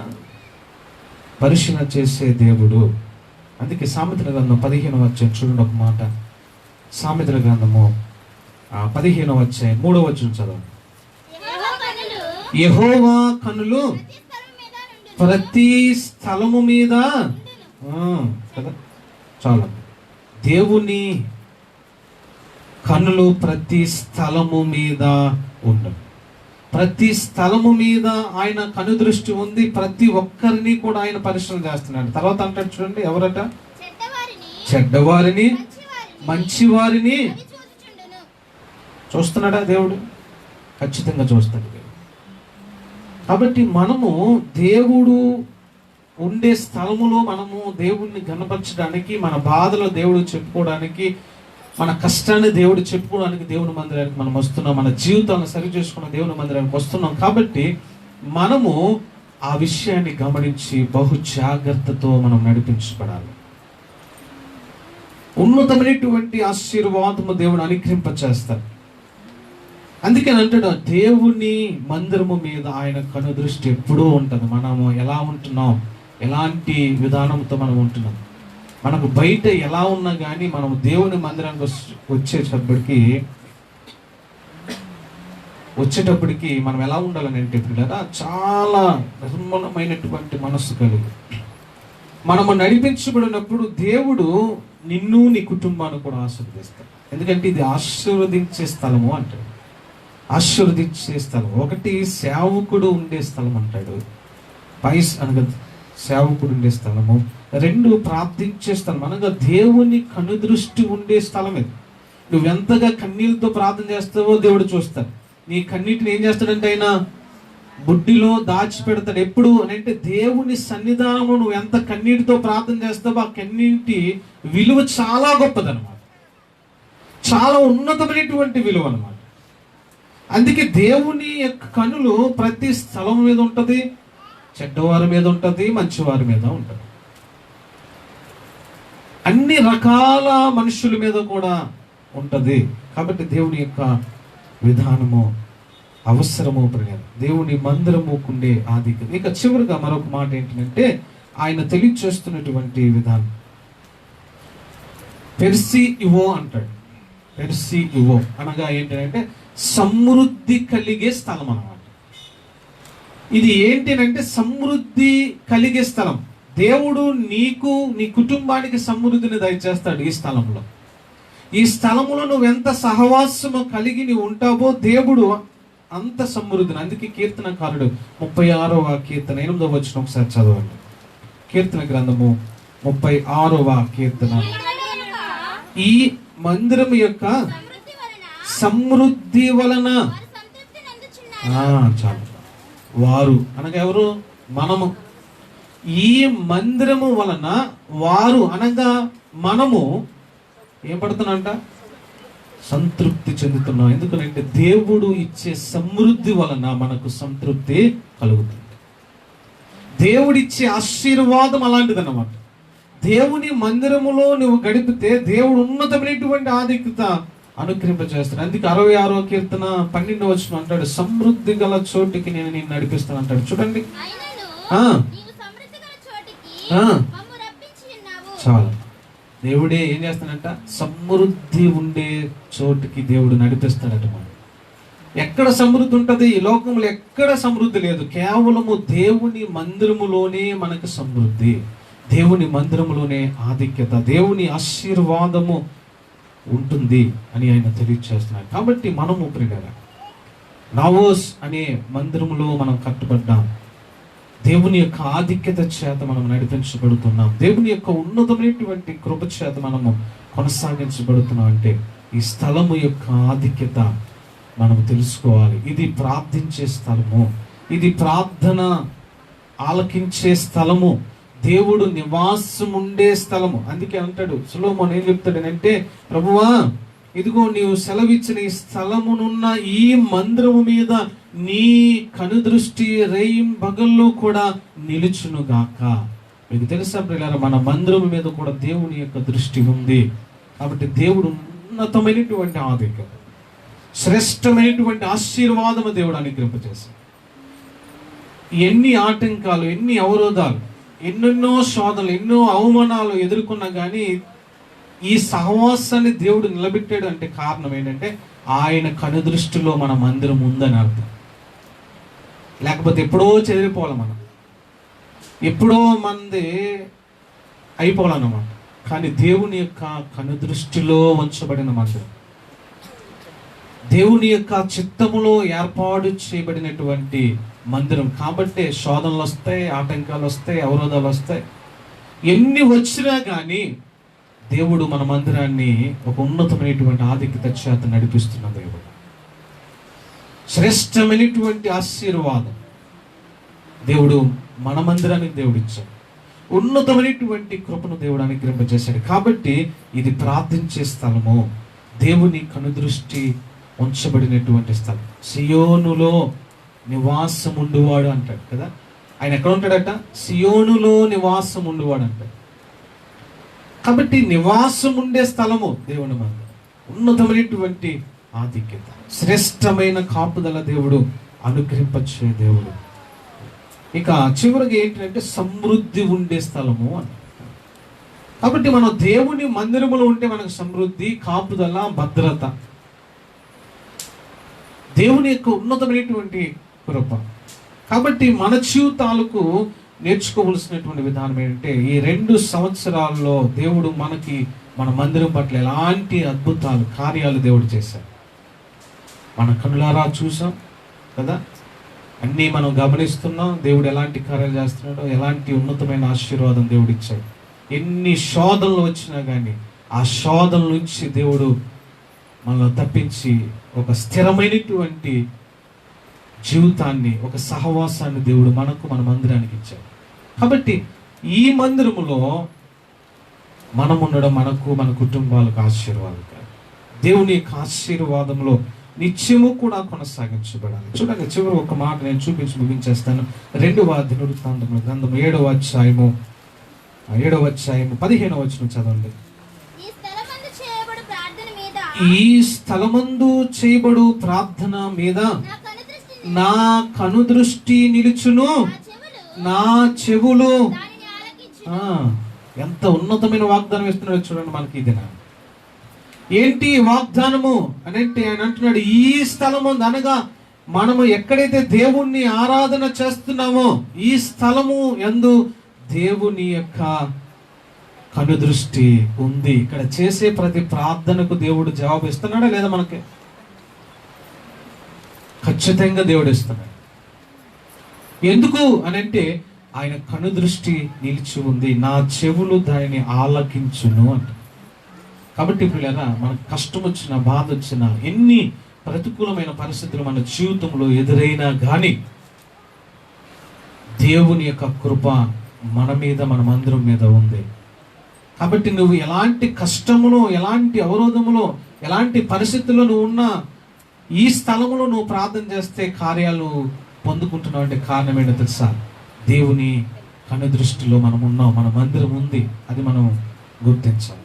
పరిశీలన చేసే దేవుడు. అందుకే సామెతల గ్రంథం 15వ అధ్యాయం చూడండి ఒక మాట. సామెతల గ్రంథము 15వ అధ్యాయం 3వ వచనం చదవండి. యెహోవా కనులు ప్రతి స్థలము మీద కదా, చాలా. దేవుని కన్నులు ప్రతి స్థలము మీద ఉండవు. ప్రతి స్థలము మీద ఆయన కనుదృష్టి ఉంది. ప్రతి ఒక్కరిని కూడా ఆయన పరిశీలన చేస్తున్నాడు. తర్వాత అంటాడు చూడండి, ఎవరట? చెడ్డవారిని మంచివారిని చూస్తున్నాడా దేవుడు? ఖచ్చితంగా చూస్తాడు. కాబట్టి మనము దేవుడు ఉండే స్థలములో మనము దేవుణ్ణి గణపరచడానికి, మన బాధలో దేవుడు చెప్పుకోవడానికి, మన కష్టాన్ని దేవుడు చెప్పుకోవడానికి దేవుని మందిరానికి మనం వస్తున్నాం. మన జీవితాలను సరి చేసుకున్న దేవుని మందిరానికి వస్తున్నాం. కాబట్టి మనము ఆ విషయాన్ని గమనించి బహు జాగ్రత్తతో మనం నడిపించబడాలి. ఉన్నతమైనటువంటి ఆశీర్వాదము దేవుడు అనుగ్రహింపచేస్తారు. అందుకే అంటాడు, దేవుని మందిరము మీద ఆయన కనుదృష్టి ఎప్పుడూ ఉంటుంది. మనము ఎలా ఉంటున్నాం, ఎలాంటి విధానంతో మనం ఉంటున్నాం, మనకు బయట ఎలా ఉన్నా కానీ మనం దేవుని మందిరానికి వచ్చేటప్పటికి మనం ఎలా ఉండాలని అంటే పిల్లరా, చాలా నిర్మలమైనటువంటి మనస్సు కలిగి మనము నడిపించబడినప్పుడు దేవుడు నిన్ను నీ కుటుంబాన్ని కూడా ఆశీర్వదిస్తాడు. ఎందుకంటే ఇది ఆశీర్వదించే స్థలము అంటాడు. ఆశీర్వదించే స్థలం. ఒకటి సేవకుడు ఉండే స్థలం అంటాడు, పైస్ అనగా సేవకుడు ఉండే స్థలము. 2 ప్రార్థించే స్థలం అనగా దేవుని కనుదృష్టి ఉండే స్థలం ఇది. నువ్వెంతగా కన్నీళ్ళతో ప్రార్థన చేస్తావో దేవుడు చూస్తాడు. నీ కన్నీటిని ఏం చేస్తాడంటే ఆయన బుడ్డిలో దాచిపెడతాడు. ఎప్పుడు అని అంటే దేవుని సన్నిధానము నువ్వు ఎంత కన్నీటితో ప్రార్థన చేస్తావో ఆ కన్నీటి విలువ చాలా గొప్పదన్నమాట, చాలా ఉన్నతమైనటువంటి విలువ అన్నమాట. అందుకే దేవుని యొక్క కనులు ప్రతి స్థలం మీద ఉంటుంది, చెడ్డవారి మీద ఉంటుంది, మంచివారి మీద ఉంటుంది, అన్ని రకాల మనుషుల మీద కూడా ఉంటుంది. కాబట్టి దేవుని యొక్క విధానము అవసరము. దేవుని మందిరముకుండే ఆధిక్యత. ఇక చివరిగా మరొక మాట ఏంటంటే ఆయన తెలియచేస్తున్నటువంటి విధానం. పెర్సి ఇవో అంటాడు. పెర్సి ఇవో అనగా ఏంటంటే సమృద్ధి కలిగే స్థలం అన్నమాట. ఇది ఏంటంటే సమృద్ధి కలిగే స్థలం. దేవుడు నీకు నీ కుటుంబానికి సమృద్ధిని దయచేస్తాడు ఈ స్థలంలో. ఈ స్థలంలో నువ్వు ఎంత సహవాసము కలిగి నువ్వు ఉంటావో దేవుడు అంత సమృద్ధిని. అందుకే కీర్తనకారుడు 36వ కీర్తన 8వ వచనం ఒకసారి చదవండి. కీర్తన గ్రంథము 36వ కీర్తన. ఈ మందిరం యొక్క సమృద్ధి వలన చాలు. వారు అనగా ఎవరు? మనము. ఈ మందిరము వలన వారు అనగా మనము ఏం పడుతున్నాంట? సంతృప్తి చెందుతున్నాం. ఎందుకంటే దేవుడు ఇచ్చే సమృద్ధి వలన మనకు సంతృప్తి కలుగుతుంది. దేవుడిచ్చే ఆశీర్వాదం అలాంటిది అన్నమాట. దేవుని మందిరములో నువ్వు గడిపితే దేవుడు ఉన్నతమైనటువంటి ఆధిక్యత అనుగ్రహింపజేస్తాడు. అందుకే 66వ కీర్తన 12వ వచనం అంటాడు, సమృద్ధి గల చోటికి నేను నిన్ను నడిపిస్తాను అంటాడు. చూడండి, చాలా. దేవుడే ఏం చేస్తాడంట? సమృద్ధి ఉండే చోటికి దేవుడు నడిపిస్తాడట మనం. ఎక్కడ సమృద్ధి ఉంటుంది? ఈ లోకంలో ఎక్కడ సమృద్ధి లేదు. కేవలము దేవుని మందిరములోనే మనకు సమృద్ధి, దేవుని మందిరములోనే ఆధిక్యత, దేవుని ఆశీర్వాదము ఉంటుంది అని ఆయన తెలియజేస్తున్నారు. కాబట్టి మనము ప్రియులారా నావోస్ అనే మందిరములో మనం కట్టుబడ్డాం. దేవుని యొక్క ఆధిక్యత చేత మనం నడిపించబడుతున్నాం. దేవుని యొక్క ఉన్నతమైనటువంటి కృప చేత మనము కొనసాగించబడుతున్నాం. అంటే ఈ స్థలము యొక్క ఆధిక్యత మనం తెలుసుకోవాలి. ఇది ప్రార్థించే స్థలము, ఇది ప్రార్థన ఆలకించే స్థలము, దేవుడు నివాసం ఉండే స్థలము. అందుకే అంటాడు సొలొమోను, ఏం చెప్తాడనంటే, ప్రభువా ఇదిగో నీవు సెలవిచ్చిన ఈ స్థలమునున్న ఈ మందిరము మీద నీ కనుదృష్టి రేయిం పగళ్ళు కూడా నిలుచునుగాక. మీకు తెలుసా ప్రియులారా, మన మందిరం మీద కూడా దేవుని యొక్క దృష్టి ఉంది. కాబట్టి దేవుడు ఉన్నతమైనటువంటి ఆధిక్యత, శ్రేష్టమైనటువంటి ఆశీర్వాదము దేవుడు అనుగ్రహింపజేశాడు. ఎన్ని ఆటంకాలు, ఎన్ని అవరోధాలు, ఎన్నెన్నో శోధనలు, ఎన్నో అవమానాలు ఎదుర్కొన్నా కానీ ఈ సహవాసాన్ని దేవుడు నిలబెట్టాడు అంటే కారణం ఏంటంటే ఆయన కనుదృష్టిలో మన మందిరం ఉందని అర్థం. లేకపోతే ఎప్పుడో చెదిరిపోవాలి, మనం ఎప్పుడో మంది అయిపోవాలన్నమాట. కానీ దేవుని యొక్క కనుదృష్టిలో ఉంచబడిన మందిరం, దేవుని యొక్క చిత్తములో ఏర్పాటు చేయబడినటువంటి మందిరం. కాబట్టి శోధనలు వస్తాయి, ఆటంకాలు వస్తాయి, అవరోధాలు వస్తాయి. ఎన్ని వచ్చినా కానీ దేవుడు మన మందిరాన్ని ఒక ఉన్నతమైనటువంటి ఆధిక్యత చేత నడిపిస్తున్న దేవుడు. శ్రేష్టమైనటువంటి ఆశీర్వాదం దేవుడు మన మందిరానికి దేవుడు ఇచ్చాడు. ఉన్నతమైనటువంటి కృపను దేవుడు అనుగ్రహింపజేశాడు. కాబట్టి ఇది ప్రార్థించే స్థలము, దేవుని కనుదృష్టి ఉంచబడినటువంటి స్థలం. సియోనులో నివాసం ఉండువాడు అంటాడు కదా. ఆయన ఎక్కడ ఉంటాడట? సియోనులో నివాసం ఉండువాడు అంటాడు. కాబట్టి నివాసం ఉండే స్థలము దేవుని మందిరం, ఉన్నతమైనటువంటి ఆధిక్యత, శ్రేష్టమైన కాపుదల దేవుడు అనుగ్రహింపచ్చే దేవుడు. ఇక చివరికి ఏంటంటే సమృద్ధి ఉండే స్థలము అని. కాబట్టి మనం దేవుని మందిరములో ఉంటే మనకు సమృద్ధి, కాపుదల, భద్రత, దేవుని యొక్క ఉన్నతమైనటువంటి కృప. కాబట్టి మన జీవితాలకు నేర్చుకోవలసినటువంటి విధానం ఏంటంటే, ఈ 2 సంవత్సరాల్లో దేవుడు మనకి మన మందిరం పట్ల ఎలాంటి అద్భుతాలు, కార్యాలు దేవుడు చేశాడు. మన కనులారా చూసాం కదా, అన్నీ మనం గమనిస్తున్నాం. దేవుడు ఎలాంటి కార్యాలు చేస్తున్నాడో, ఎలాంటి ఉన్నతమైన ఆశీర్వాదం దేవుడు ఇచ్చాడు. ఎన్ని శోధనలు వచ్చినా కానీ ఆ శోధనల నుంచి దేవుడు మనల్ని తప్పించి ఒక స్థిరమైనటువంటి జీవితాన్ని, ఒక సహవాసాన్ని దేవుడు మనకు, మన మందిరానికి ఇచ్చాడు. కాబట్టి ఈ మందిరములో మనం ఉండడం మనకు, మన కుటుంబాలకు ఆశీర్వాదం. దేవుని యొక్క ఆశీర్వాదంలో నిత్యము కూడా కొనసాగించబడాలి. చూడండి, చివరి ఒక మాట నేను చూపించి ముగించేస్తాను. 2వ దినవృత్తాంతముల గ్రంథం 7వ అధ్యాయము 15వ వచనం చదవండి. ఈ స్థలమందు చేయబడు ప్రార్థన మీద నా కనుదృష్టి నిలుచును, నా చెవులు. ఎంత ఉన్నతమైన వాగ్దానం ఇస్తున్నాడు చూడండి మనకి. ఇది ఏంటి వాగ్దానము అని అంటే, ఆయన అంటున్నాడు ఈ స్థలము అనగా మనము ఎక్కడైతే దేవుణ్ణి ఆరాధన చేస్తున్నామో ఈ స్థలము యందు దేవుని యొక్క కనుదృష్టి ఉంది. ఇక్కడ చేసే ప్రతి ప్రార్థనకు దేవుడు జవాబు ఇస్తున్నాడా లేదా? మనకి ఖచ్చితంగా దేవుడు ఇస్తున్నాడు. ఎందుకు అనంటే ఆయన కనుదృష్టి నిలిచి ఉంది, నా చెవులు దానిని ఆలకించును అంట. కాబట్టి పిల్లరా, మనకు కష్టం వచ్చిన, బాధ వచ్చిన, ఎన్ని ప్రతికూలమైన పరిస్థితులు మన జీవితంలో ఎదురైనా కానీ దేవుని యొక్క కృప మన మీద, మన మందిరం మీద ఉంది. కాబట్టి నువ్వు ఎలాంటి కష్టములో, ఎలాంటి అవరోధములో, ఎలాంటి పరిస్థితుల్లో నువ్వు ఉన్నా ఈ స్థలంలో నువ్వు ప్రార్థన చేస్తే కార్యాలు పొందుకుంటున్నావు అంటే కారణం ఏంటో తెలుసా? దేవుని కనుదృష్టిలో మనం ఉన్నాం, మన మందిరం ఉంది. అది మనం గుర్తించాలి.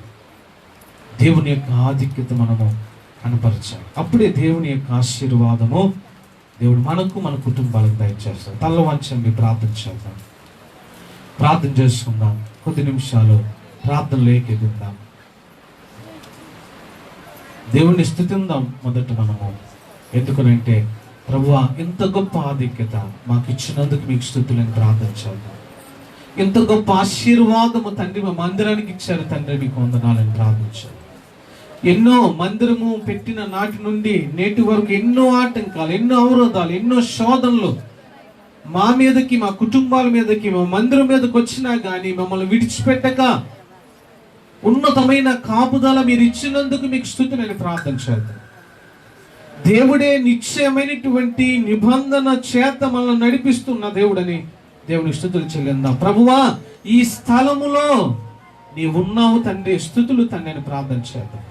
దేవుని యొక్క ఆధిక్యత మనము కనపరచాలి. అప్పుడే దేవుని యొక్క ఆశీర్వాదము దేవుడు మనకు, మన కుటుంబాలకు దయచేస్తాడు. తల్ల వంచండి, ప్రార్థన చేద్దాం. ప్రార్థన చేసుకుందాం. కొద్ది నిమిషాలు ప్రార్థనలో ఏకీభవిద్దాం. దేవుణ్ణి స్తుతిద్దాం. మొదట మనము ఎందుకనంటే ప్రభువా, ఇంత గొప్ప ఆధిక్యత మాకు ఇచ్చినందుకు మీకు స్తుతులను ప్రార్థన చేద్దాం. ఇంత గొప్ప ఆశీర్వాదము తండ్రి మా మందిరానికి ఇచ్చారు తండ్రి, మీకు వందనాలని ప్రార్థించారు. ఎన్నో మందిరము పెట్టిన నాటి నుండి నేటి వరకు ఎన్నో ఆటంకాలు, ఎన్నో అవరోధాలు, ఎన్నో శోధనలు మా మీదకి, మా కుటుంబాల మీదకి, మా మందిరం మీదకి వచ్చినా కానీ మమ్మల్ని విడిచిపెట్టక ఉన్నతమైన కాపుదల మీరు ఇచ్చినందుకు మీకు స్తుతులని ప్రార్థన చేద్దాం. దేవుడే నిశ్చయమైనటువంటి నిబంధన చేత మనల్ని నడిపిస్తున్న దేవుడని దేవుని స్తుతులు చెల్లిందాం. ప్రభువా, ఈ స్థలములో నీవు ఉన్నావు తండ్రి, స్తుతులు తండ్రి అని ప్రార్థన చేద్దాం.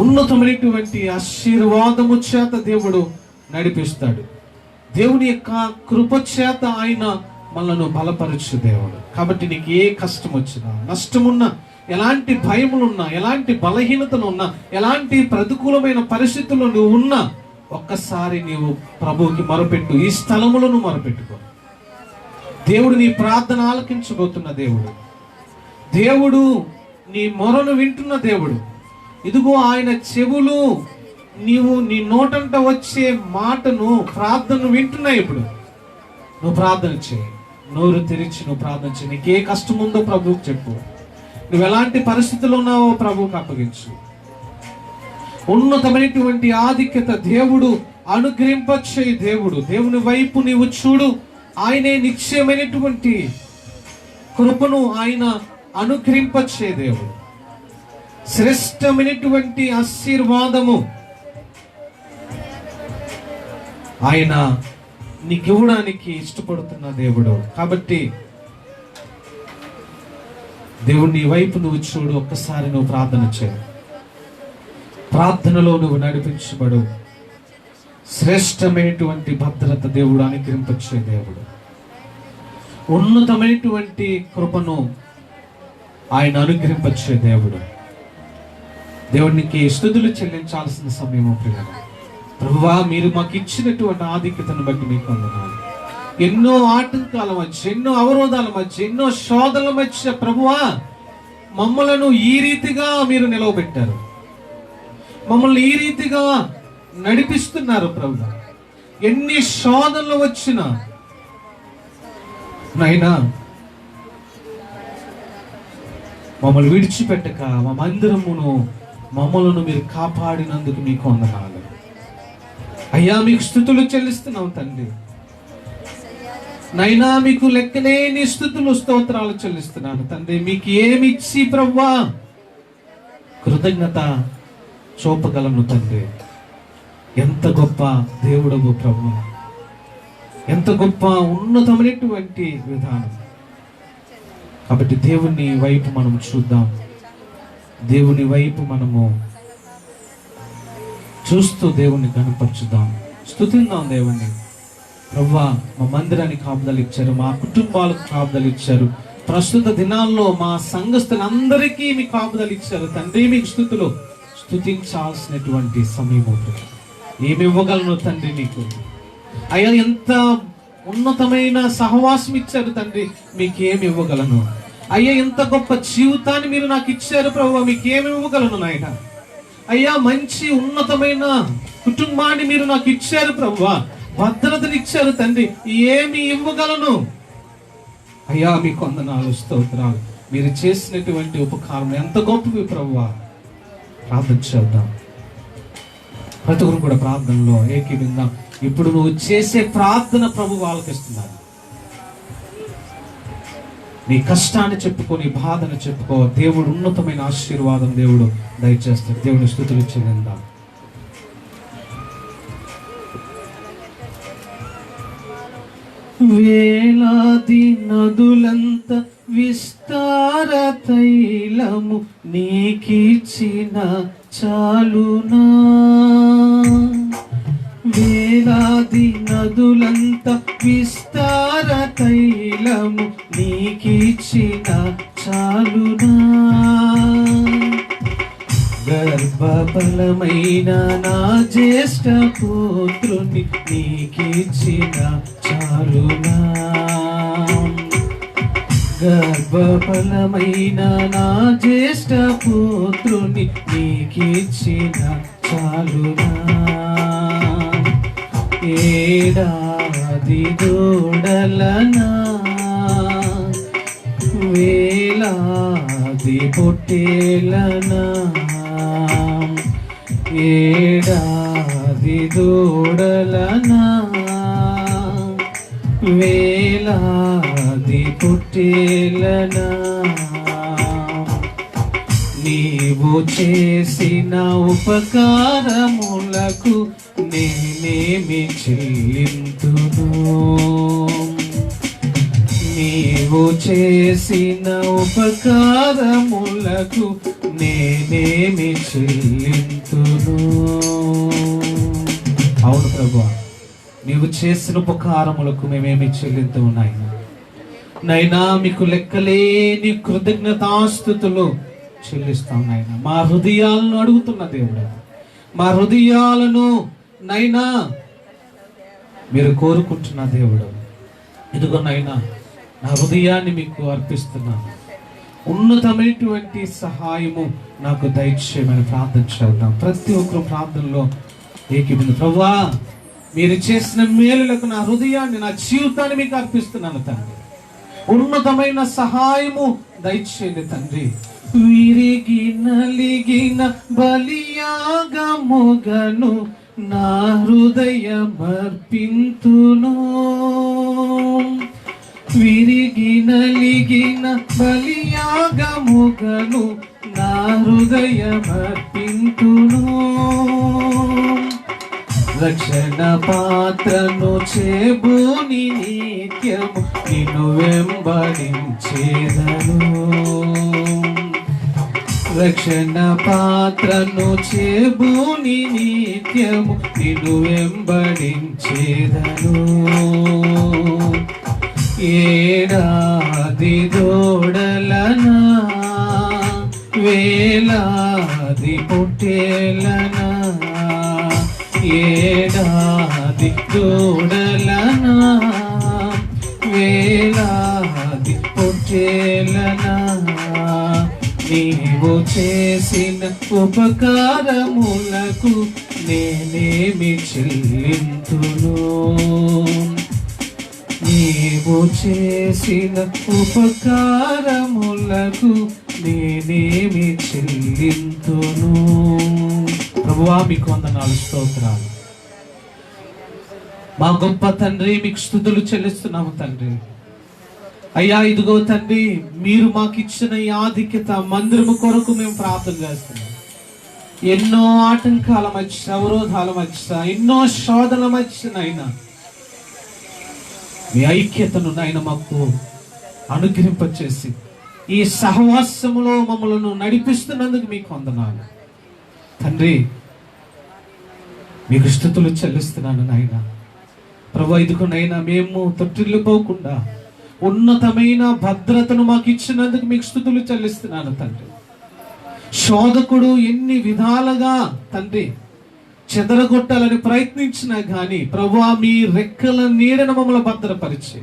ఉన్నతమైనటువంటి ఆశీర్వాదము చేత దేవుడు నడిపిస్తాడు. దేవుని యొక్క కృప చేత ఆయన మనల్ని బలపరచు దేవుడు. కాబట్టి నీకు ఏ కష్టం వచ్చినా, నష్టమున్నా, ఎలాంటి భయములున్నా, ఎలాంటి బలహీనతలు ఉన్నా, ఎలాంటి ప్రతికూలమైన పరిస్థితుల్లో నువ్వు ఉన్నా, ఒక్కసారి నీవు ప్రభువుకి మొరపెట్టు. ఈ స్థలములో నువ్వు మొరపెట్టుకో. దేవుడు నీ ప్రార్థన ఆలకించబోతున్న దేవుడు. దేవుడు నీ మొరను వింటున్న దేవుడు. ఇదిగో ఆయన చెవులు నీవు నీ నోటంట వచ్చే మాటను, ప్రార్థనను వింటున్నాయి. ఇప్పుడు నువ్వు ప్రార్థన చేయి, నోరు తెరిచి నువ్వు ప్రార్థన చేయి. నీకే కష్టం ఉందో ప్రభువుకి చెప్పు. నువ్వు ఎలాంటి పరిస్థితుల్లో ఉన్నావో ప్రభువుకి అప్పగించు. ఉన్నతమైనటువంటి ఆధిక్యత దేవుడు అనుగ్రహింపచ్చే దేవుడు. దేవుని వైపు నీవు చూడు. ఆయనే నిశ్చయమైనటువంటి కృపను ఆయన అనుగ్రహింపచ్చే దేవుడు. శ్రేష్టమైనటువంటి ఆశీర్వాదము ఆయన నీకు ఇవ్వడానికి ఇష్టపడుతున్న దేవుడు. కాబట్టి దేవుని వైపు నువ్వు చూడు. ఒక్కసారి నువ్వు ప్రార్థన చేయి. ప్రార్థనలో నువ్వు నడిపించబడు. శ్రేష్టమైనటువంటి భద్రత దేవుడు అనుగ్రహింపచ్చే దేవుడు. ఉన్నతమైనటువంటి కృపను ఆయన అనుగ్రహింపచ్చే దేవుడు. దేవునికి స్తుతులు చెల్లించాల్సిన సమయము ప్రియులారా. ప్రభువా, మీరు మాకు ఇచ్చినటువంటి ఆధిక్యతను బట్టి మీకు వందనాలు. ఎన్నో ఆటంకాల మధ్య, ఎన్నో అవరోధాల మధ్య, ఎన్నో శోధనల మధ్య ప్రభువా మమ్మలను ఈ రీతిగా మీరు నిలవబెట్టారు. మమ్మల్ని ఈ రీతిగా నడిపిస్తున్నారు ప్రభువా. ఎన్ని శోధనలు వచ్చినా నాయనా మమ్మల్ని విడిచిపెట్టక మా మందిరమును, మమ్మలను మీరు కాపాడినందుకు మీకు వందనాలు అయ్యా. మీకు స్తుతులు చెల్లిస్తున్నాం తండ్రి. నైనా మీకు లెక్కలేని స్తుతులు, స్తోత్రాలు చెల్లిస్తున్నాను తండ్రి. మీకు ఏమి ఇచ్చి ప్రభువా కృతజ్ఞత చూపగలను తండ్రి. ఎంత గొప్ప దేవుడవు ప్రభు, ఎంత గొప్ప ఉన్నతమైనటువంటి విధానం. కాబట్టి దేవుని వైపు మనం చూద్దాం. దేవుని వైపు మనము చూస్తూ దేవుణ్ణి కనపరచుదాం, స్తుతిద్దాం దేవుణ్ణి. ప్రభువా, మా మందిరానికి కాపుదలు ఇచ్చారు, మా కుటుంబాలకు కాపుదలు ఇచ్చారు. ప్రస్తుత దినాల్లో మా సంఘస్థులందరికీ మీ కాపుదలు ఇచ్చారు తండ్రి. మీకు స్తుతులు. స్తుతించాల్సినటువంటి సమయము. ఏమి ఇవ్వగలను తండ్రి నీకు? అయ్యా, ఎంత ఉన్నతమైన సహవాసం ఇచ్చారు తండ్రి, మీకేమి ఇవ్వగలను? అయ్యా, ఎంత గొప్ప జీవితాన్ని మీరు నాకు ఇచ్చారు ప్రభువా, మీకేమి ఇవ్వగలను నాయన? అయ్యా, మంచి ఉన్నతమైన కుటుంబాన్ని మీరు నాకు ఇచ్చారు ప్రభువా, భద్రతను ఇచ్చారు తండ్రి, ఏమి ఇవ్వగలను? అయ్యా, మీకు వందనాలు, స్తోత్రాలు. మీరు చేసినటువంటి ఉపకారం ఎంత గొప్పవి ప్రభువా. ప్రార్థన చేద్దాం. ప్రతి ఒక్కరు కూడా ప్రార్థనలో ఏకీవిందాం. ఇప్పుడు నువ్వు చేసే ప్రార్థన ప్రభువు ఆలకిస్తున్నారు. నీ కష్టాన్ని చెప్పుకో, నీ బాధను చెప్పుకో. దేవుడు ఉన్నతమైన ఆశీర్వాదం దేవుడు దయచేస్తాడు. దేవుని స్తుతులు చెల్లిందాం. వేలాది నదులంత విస్తార తైలము నీకిచ్చిన చాలునా? వేలాది నదులంత విస్తార తైలము నీకిచ్చిన చాలునా? గర్భఫలమైన నా జ్యేష్ఠ పుత్రుని నీకిచ్చిన చాలునా? గర్భఫలమైన నా జ్యేష్ఠ పుత్రుని నీకిచ్చిన చాలునా? ఏడాది దూడలనా వేలాది పొట్టేలనా ఏడాది దూడలనా వేలాది పొట్టేలనా నీవు చేసిన ఉపకారములకు నేనేమి చెల్లింతును నీవు చేసిన ఉపకారములకు నేనేమి చెల్లింతును. అవును ప్రభువా, నీవు చేసిన ఉపకారములకు మేమేమి చెల్లింతు ఉన్నాయి నైనా. మీకు లెక్కలేని కృతజ్ఞతాస్తుతులు చెల్లిస్తాం నాయన. మా హృదయాలను అడుగుతున్న దేవుడు, మా హృదయాలను నైనా మీరు కోరుకుంటున్న దేవుడు. ఇదిగో నైనా నా హృదయాన్ని మీకు అర్పిస్తున్నాను. ఉన్నతమైనటువంటి సహాయము నాకు దయచేయమని ప్రార్థన చేద్దాం. ప్రతి ఒక్కరు ప్రార్థనలో ఏకీభవించండి. ప్రభువా, మీరు చేసిన మేలులకు నా హృదయాన్ని, నా జీవితాన్ని మీకు అర్పిస్తున్నాను తండ్రి. ఉన్నతమైన సహాయము దయచేయండి తండ్రి. విరిగి నలిగిన బలియాగముగను నా హృదయమర్పింతును. విరిగి నలిగిన బలియాగముగను నా హృదయమర్పింతును. రక్షణ పాత్రను చేబూని నిత్యము నిన్ను వెంబడించేదను. రక్షణ పాత్రను చేబూని నిత్యము నిన్ను వెంబడించేదను. ఏడాది దూడలనా వేలాది పొట్టేలనా ఏడాది దూడలనా వేలాది పొట్టేలనా నీవు చేసిన ఉపకారములకు నేనేమి చెల్లింతును. నీవు చేసిన ఉపకారములకు నేనేమి చెల్లింతును. ప్రభువా, మీకు వందనాలు, స్తోత్రాలు. మా గొప్ప తండ్రి, మీకు స్తుతులు చెల్లిస్తున్నాము తండ్రి. అయ్యా, ఇదిగో తండ్రి, మీరు మాకు ఇచ్చిన ఈ ఆధిక్యత మందిరము కొరకు మేము ప్రార్థన చేస్తున్నాం. ఎన్నో ఆటంకాల మధ్య, అవరోధాల మధ్య, ఎన్నో శోధనల మధ్య నైనా మీ ఐక్యతను నాయన మాకు అనుగ్రహింపచేసి ఈ సహవాసములో మమ్మలను నడిపిస్తున్నందుకు మీకు వందనాలు తండ్రి. మీకు స్తుతులు చెల్లిస్తున్నాను నాయన. ప్రభువా, ఇదిగో నైనా మేము తొట్టిల్లిపోకుండా ఉన్నతమైన భద్రతను మాకు ఇచ్చినందుకు మీకు స్తుతులు చెల్లిస్తున్నాను తండ్రి. శోధకుడు ఎన్ని విధాలుగా తండ్రి చెదరగొట్టాలని ప్రయత్నించినా కానీ ప్రభువా, మీ రెక్కల నీడను మమ్మల్ని భద్రపరిచి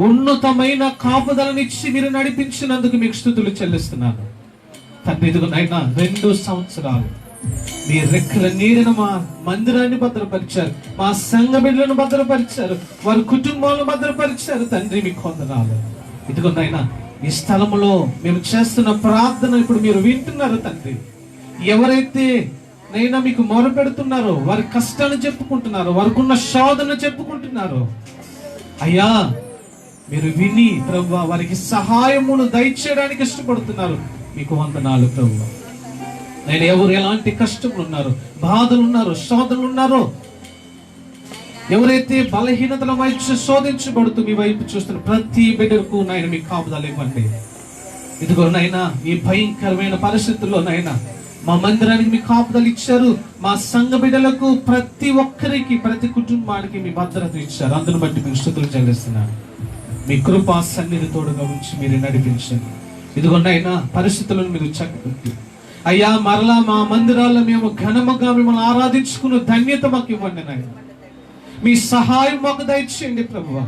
ఉన్నతమైన కాపుదలనిచ్చి మీరు నడిపించినందుకు మీకు స్తుతులు చెల్లిస్తున్నాను తండ్రి. ఇదిగో నైనా 2 సంవత్సరాలు మీ రెక్కల నీడను మా మందిరాన్ని భద్రపరిచారు, మా సంఘ బిడ్డలను భద్రపరిచారు, వారి కుటుంబాలను భద్రపరిచారు తండ్రి. మీకు వందనాలు. ఇదిగో నైనా ఈ స్థలములో మేము చేస్తున్న ప్రార్థన ఇప్పుడు మీరు వింటున్నారు తండ్రి. ఎవరైతే నైనా మీకు మొర పెడుతున్నారో, వారి కష్టాన్ని చెప్పుకుంటున్నారో, వారికి ఉన్న శోధన చెప్పుకుంటున్నారో, అయ్యా మీరు విని ప్రభువా వారికి సహాయమును దయచేయడానికి ఇష్టపడుతున్నారు. మీకు వందనాలు ప్రభువా. నేను ఎవరు ఎలాంటి కష్టములు ఉన్నారో, బాధలు ఉన్నారో, శోధనలు ఉన్నారో, ఎవరైతే బలహీనతల మధ్య శోధించబడుతూ మీ వైపు చూస్తున్న ప్రతి బిడ్డకు నాయన మీ కాపుదలు ఇవ్వండి. ఇదిగో నైనా ఈ భయంకరమైన పరిస్థితుల్లో నైనా మా మందిరానికి మీ కాపుదలు ఇచ్చారు. మా సంఘ బిడ్డలకు ప్రతి ఒక్కరికి, ప్రతి కుటుంబానికి మీ భద్రత ఇచ్చారు. అందును బట్టి మీకు స్తుతులు చెల్లిస్తున్నాను. మీ కృపా సన్నిధి తోడుగా ఉంచి మీరు నడిపించండి. ఇదిగో నైనా పరిస్థితులను మీరు చక్కబెట్టి అయ్యా మరలా మా మందిరాల్లో మేము ఘనముగా మిమ్మల్ని ఆరాధించుకున్న ధన్యత మాకు ఇవ్వండి నాయన. మీ సహాయం మాకు దయచేయండి ప్రభువా.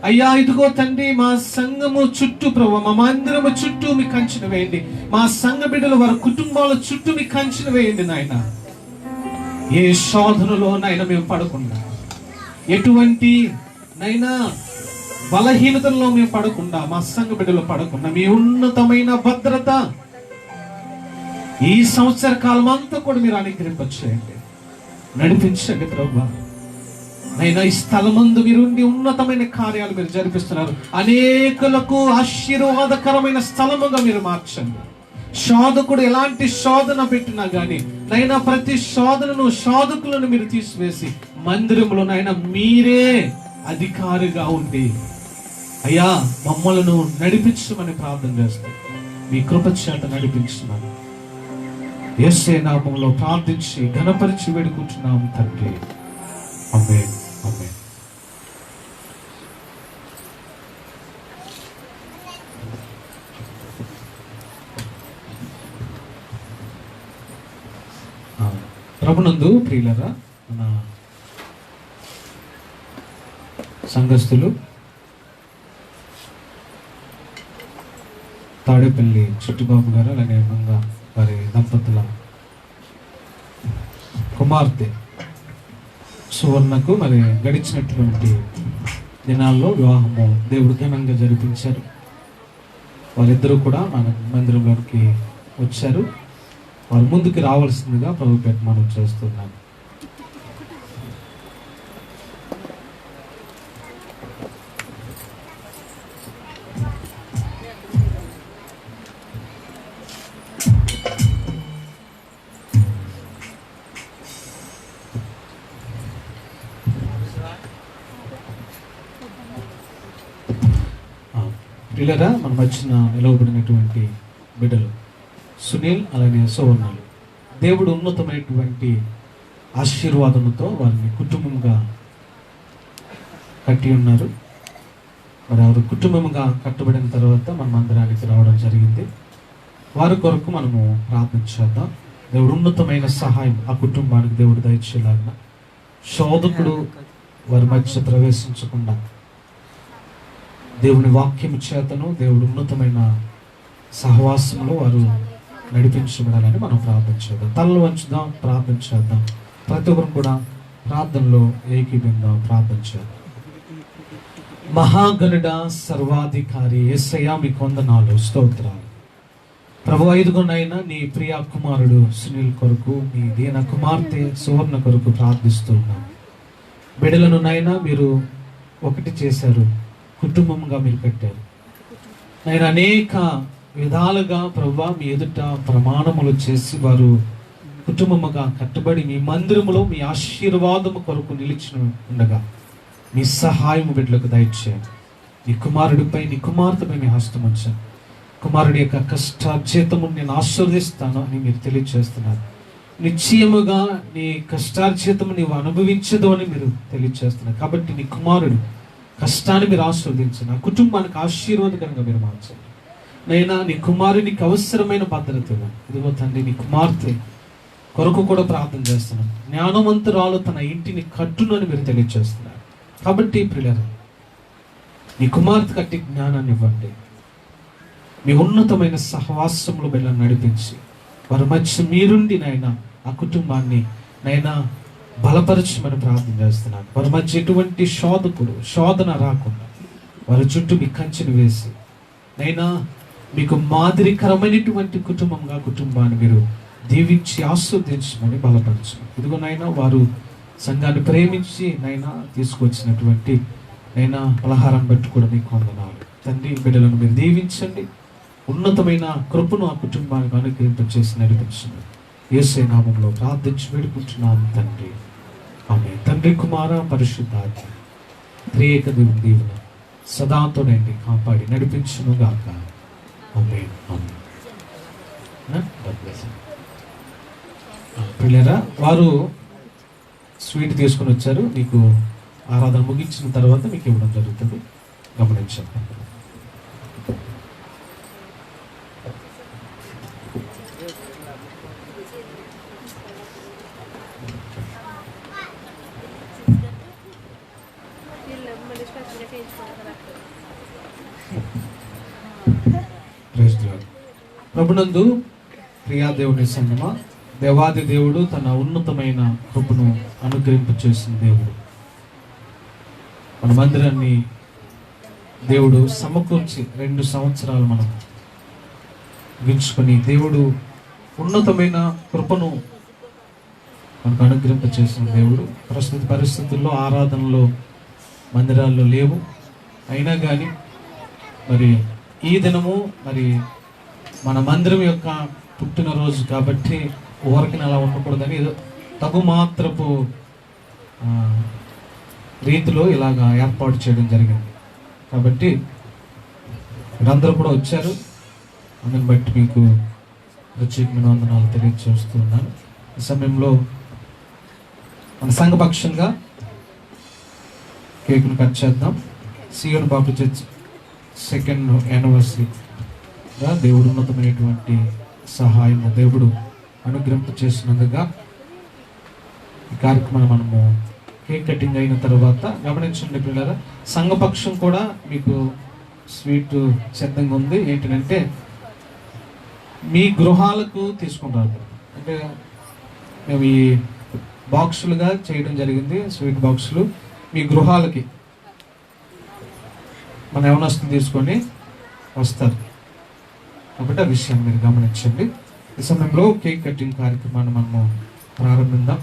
అయ్యా ఇదిగో తండ్రి, మా సంఘము చుట్టూ ప్రభువా, మా మందిరము చుట్టూ మీ కంచెను వేయండి. మా సంఘ బిడ్డలు వారి కుటుంబాల చుట్టూ మీ కంచెను వేయండి నాయన. ఏ శోధనలో నైనా మేము పడకుండా, ఎటువంటి నైనా బలహీనతల్లో మేము పడకుండా, మా సంఘ బిడ్డలో పడకుండా మీ ఉన్నతమైన భద్రత ఈ సంవత్సర కాలం అంతా కూడా మీరు అనుగ్రహింపచేయండి, నడిపించండి ప్రభువా. నైనా ఈ స్థలమందు మీరు ఉండి ఉన్నతమైన కార్యాలు మీరు జరిపిస్తున్నారు. అనేకులకు ఆశీర్వాదకరమైన స్థలముగా మీరు మార్చండి. శోధకుడు ఎలాంటి శోధన పెట్టినా గానీ నైనా ప్రతి శోధకులను మీరు తీసివేసి మందిరంలో నైనా మీరే అధికారిగా ఉండి అయ్యా మమ్మలను నడిపించమని ప్రార్థన చేస్తాం. మీ కృప చేత నడిపించమని యేసే నామములో ప్రార్థించి ఘనపరిచి వేడుకుంటున్నాం తండ్రి. ఆమేన్, ఆమేన్. ప్రభునందు ప్రియులరా, మన సంఘస్థులు తాడేపల్లి చిట్టుబాబు గారు అలాగే మంగా వారి దంపతుల కుమార్తె సువర్ణకు మరి గడిచినటువంటి దినాల్లో వివాహము దేవుడు ఘనంగా జరిపించారు. వారిద్దరూ కూడా మన మందిరంలోకి వచ్చారు. వారు ముందుకు రావాల్సిందిగా ప్రభుపేట మనం చేస్తున్నాను. పిల్లరా, మనం వచ్చిన నిలవబడినటువంటి బిడ్డలు సునీల్ అలాగే సువర్ణలు దేవుడు ఉన్నతమైనటువంటి ఆశీర్వాదముతో వారిని కుటుంబంగా కట్టి ఉన్నారు. మరి వారు కుటుంబంగా కట్టబడిన తర్వాత మన మందిరానికి రావడం జరిగింది. వారి కొరకు మనము ప్రార్థన చేద్దాం. దేవుడు ఉన్నతమైన సహాయం ఆ కుటుంబానికి దేవుడు దయచేయాలన్న, శోధకుడు వారి మధ్య ప్రవేశించకుండా దేవుని వాక్యం చేతను దేవుడు ఉన్నతమైన సహవాసంలో వారు నడిపించబడాలని మనం ప్రార్థన చేద్దాం. తలలు వంచుదాం, ప్రార్థన చేద్దాం. ప్రతి ఒక్కరు కూడా ప్రార్థనలో ఏకీభిందాం, ప్రార్థన చేద్దాం. మహాగణుడ సర్వాధికారి యేసయ్యా మీకు వందనాలు, స్తోత్రాలు ప్రభు. ఐదుగునైనా నీ ప్రియ కుమారుడు సునీల్ కొరకు, నీ దీన కుమార్తె సువర్ణ కొరకు ప్రార్థిస్తున్నాను. బిడ్డలను నైనా మీరు ఒకటి చేశారు, కుటుంబంగా మీరు పెట్టారు. నేను అనేక విధాలుగా ప్రభువా మీ ఎదుట ప్రమాణములు చేసి వారు కుటుంబముగా కట్టబడి మీ మందిరములో మీ ఆశీర్వాదము కొరకు నిలిచి ఉండగా మీ సహాయం బిడ్డలకు దయచేయండి. నీ కుమారుడిపై నీ కుమార్తెపై మీ హస్తం ఉంచాను. కుమారుడి యొక్క కష్టార్జితము నేను ఆశీర్వదిస్తాను అని మీరు తెలియజేస్తున్నారు. నిశ్చయముగా నీ కష్టార్జితము నీవు అనుభవించదు అని మీరు తెలియజేస్తున్నారు. కాబట్టి నీ కుమారుడు కష్టాన్ని మీరు ఆశీర్వదించండి, ఆ కుటుంబానికి ఆశీర్వాదకరంగా మీరు మార్చండి. నైనా నీ కుమారునికి అవసరమైన భద్రత ఇదిగో తండ్రి. నీ కుమార్తె కొరకు కూడా ప్రార్థన చేస్తున్నాం. జ్ఞానవంతురాలు తన ఇంటిని కట్టును అని మీరు తెలియజేస్తున్నారు. కాబట్టి ప్రియులారా, నీ కుమార్తె కట్టి జ్ఞానాన్ని ఇవ్వండి. మీ ఉన్నతమైన సహవాసంలో వెళ్ళని నడిపించి వారి మధ్య మీరుండి నైనా ఆ కుటుంబాన్ని నైనా బలపరచమని ప్రార్థన చేస్తున్నాను. వారి మధ్య ఎటువంటి శోధన రాకుండా వారి చుట్టూ మీ కంచెను వేసి నైనా మీకు మాదిరికరమైనటువంటి కుటుంబాన్ని మీరు దీవించి ఆస్వాదించమని బలపరచమని. ఇదిగో నైనా వారు సంఘాన్ని ప్రేమించి నైనా తీసుకొచ్చినటువంటి నైనా పలహారం బట్టి కూడా మీకు వందనాలు తండ్రి. బిడ్డలను మీరు దీవించండి, ఉన్నతమైన కృపను ఆ కుటుంబానికి అనుగ్రహింపచేసి నడిపించండి. యేసే నామములో ప్రార్థించి వేడుకుంటున్నాము తండ్రి. ఆమేన్. తండ్రి, కుమార, పరిశుద్ధాత్మ త్రియేక దేవుని దీవెన సదాతో నిండి కాపాడి నడిపించును గాక. ఆమేన్, ఆమేన్. పిల్లరా, వారు స్వీట్ తీసుకొని వచ్చారు. మీకు ఆరాధన ముగించిన తర్వాత మీకు ఇవ్వడం జరుగుతుంది, గమనించండి. ప్రభునందు ప్రియా దేవుని సంగమా, దేవాది దేవుడు తన ఉన్నతమైన కృపను అనుగ్రహింపు చేసిన దేవుడు. మన మందిరాన్ని దేవుడు సమకూర్చి 2 సంవత్సరాలు మనం ముగించుకొని దేవుడు ఉన్నతమైన కృపను మనకు అనుగ్రహింప చేసిన దేవుడు. ప్రస్తుత పరిస్థితుల్లో ఆరాధనలో మందిరాల్లో లేవు. అయినా కానీ మరి ఈ దినము మరి మన మందిరం యొక్క పుట్టినరోజు కాబట్టి ఊరికి అలా ఉండకూడదని ఏదో తగు మాత్రపు రీతిలో ఇలాగా ఏర్పాటు చేయడం జరిగింది. కాబట్టి మీరందరూ కూడా వచ్చారు. అందుని బట్టి మీకు ప్రత్యేకమైన వందనాలు తెలియజేస్తున్నాను. ఈ సమయంలో మన సంఘపక్షంగా కేక్ను కట్ చేద్దాం. సియోన్ బాబు చర్చ్ 2nd యానివర్సరీగా దేవుడు ఉన్నతమైనటువంటి సహాయం దేవుడు అనుగ్రహింప చేసినందుగా ఈ కార్యక్రమాన్ని మనము కేక్ కటింగ్ అయిన తర్వాత గమనించండి పిల్లరా, సంఘపక్షం కూడా మీకు స్వీట్ సిద్ధంగా ఉంది. ఏంటంటే మీ గృహాలకు తీసుకుంటారు. అంటే మేము ఈ బాక్సులుగా చేయడం జరిగింది. స్వీట్ బాక్సులు మీ గృహాలకి మన యవనస్తులు తీసుకొని వస్తారు. కాబట్టి ఆ విషయం మీరు గమనించండి. ఈ సమయంలో కేక్ కటింగ్ కార్యక్రమాన్ని మనము ప్రారంభిద్దాం.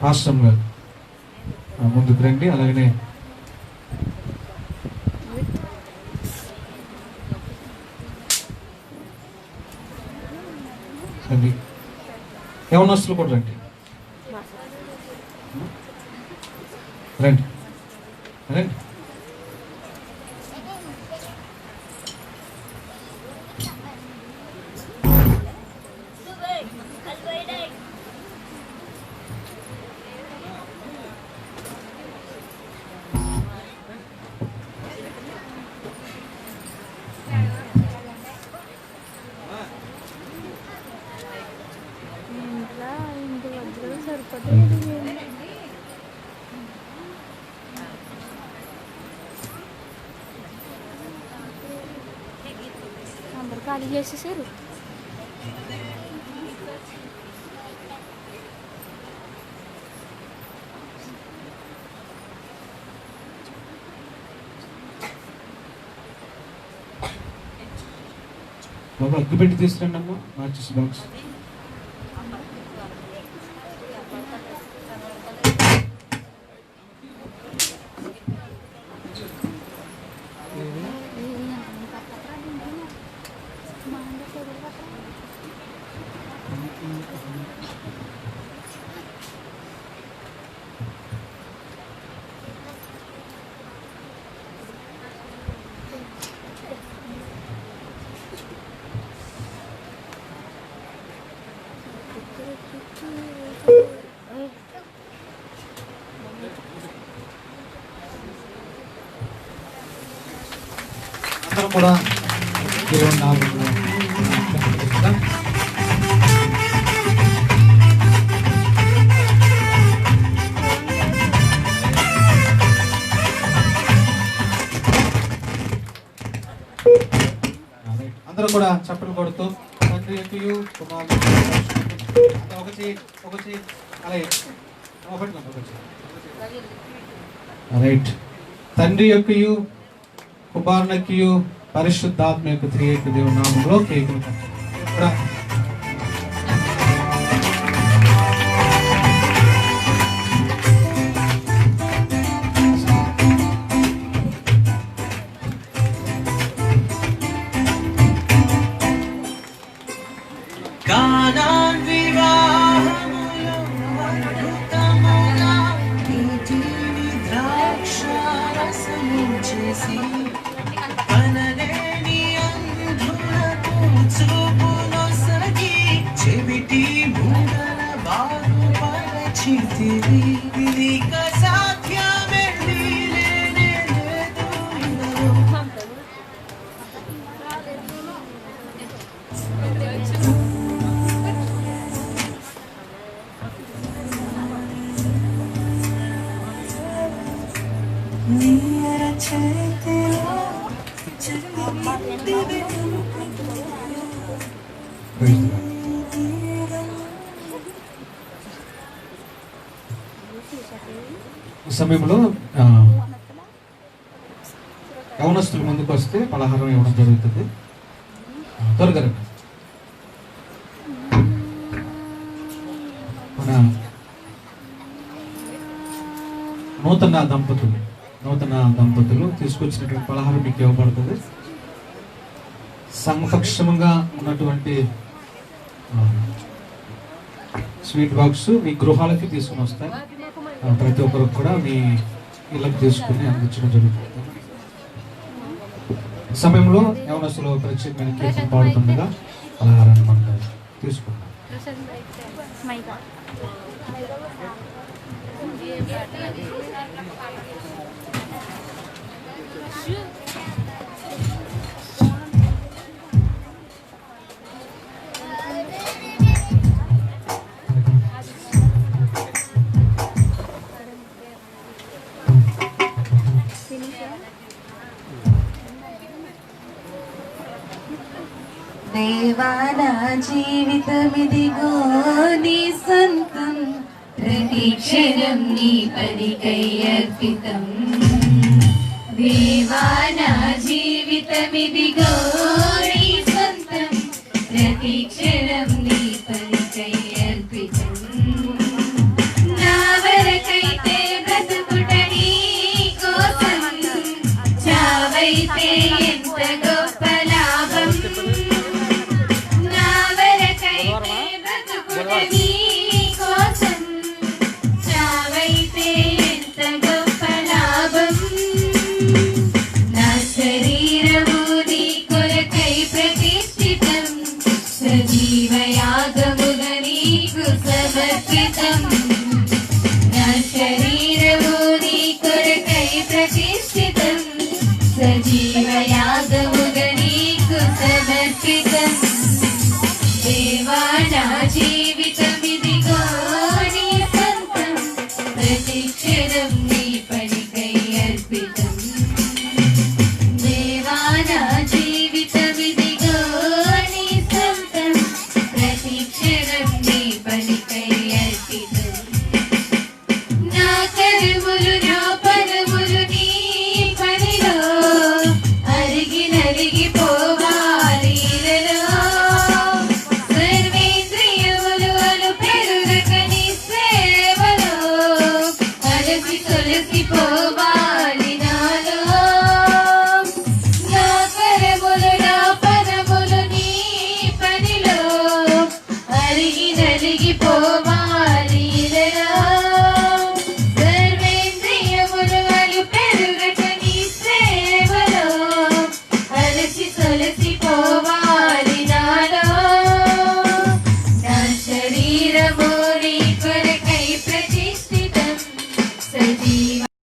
రాష్ట్రం గారు ముందుకు రండి. అలాగనే రండి, యవనస్తులు కూడా రండి రండి రండి. అందరు ఖాళీ చేసేసారు. బాబు అగ్గు పెట్టి తీసుకురండి అమ్మా. మార్చేసి బాక్స్ అందరం కూడా దేవుని నామములో ప్రార్థిద్దాం. అందరూ కూడా చప్పట్లు కొడుతూ తండ్రి యొక్కయు కుమారుని ఒక చేయి అలాగే రైట్. తండ్రి యొక్కయు కుమారునికియు పరిశుద్ధాత్మ యొక్క త్రియేక దేవుని నామములో కేకును కూడా సమయంలో యవనస్తులు ముందుకు వస్తే పలహారం ఇవ్వడం జరుగుతుంది. త్వరగా రండి. మన నూతన దంపతులు తీసుకొచ్చినటువంటి పలహారం మీకు ఇవ్వబడుతుంది. సమపక్షముగా ఉన్నటువంటి స్వీట్ బాక్స్ మీ గృహాలకి తీసుకుని వస్తాయి. ప్రతి ఒక్కరికి కూడా మీ ఇళ్ళకి తీసుకుని అందించడం జరుగుతుంది. సమయంలో యవనస్తులు ప్రత్యేకమైన కీర్తన పాడుతుండగా పలహారాన్ని మనం తీసుకుంటాం. దేవానా జీవితమిదిగో నీ సొంతం, ప్రతి క్షణం నీ పనికై అర్పితం. దేవానా జీవితమిదిగో నీ సొంతం, ప్రతి క్షణం నీ పనికై అర్పితం. నా వరకైతే బ్రతుకుట నీ కోసం, చావైతే ఎంత గొప్ప లాభం. శరీరము నీ కొరకై ప్రతిష్ఠితం,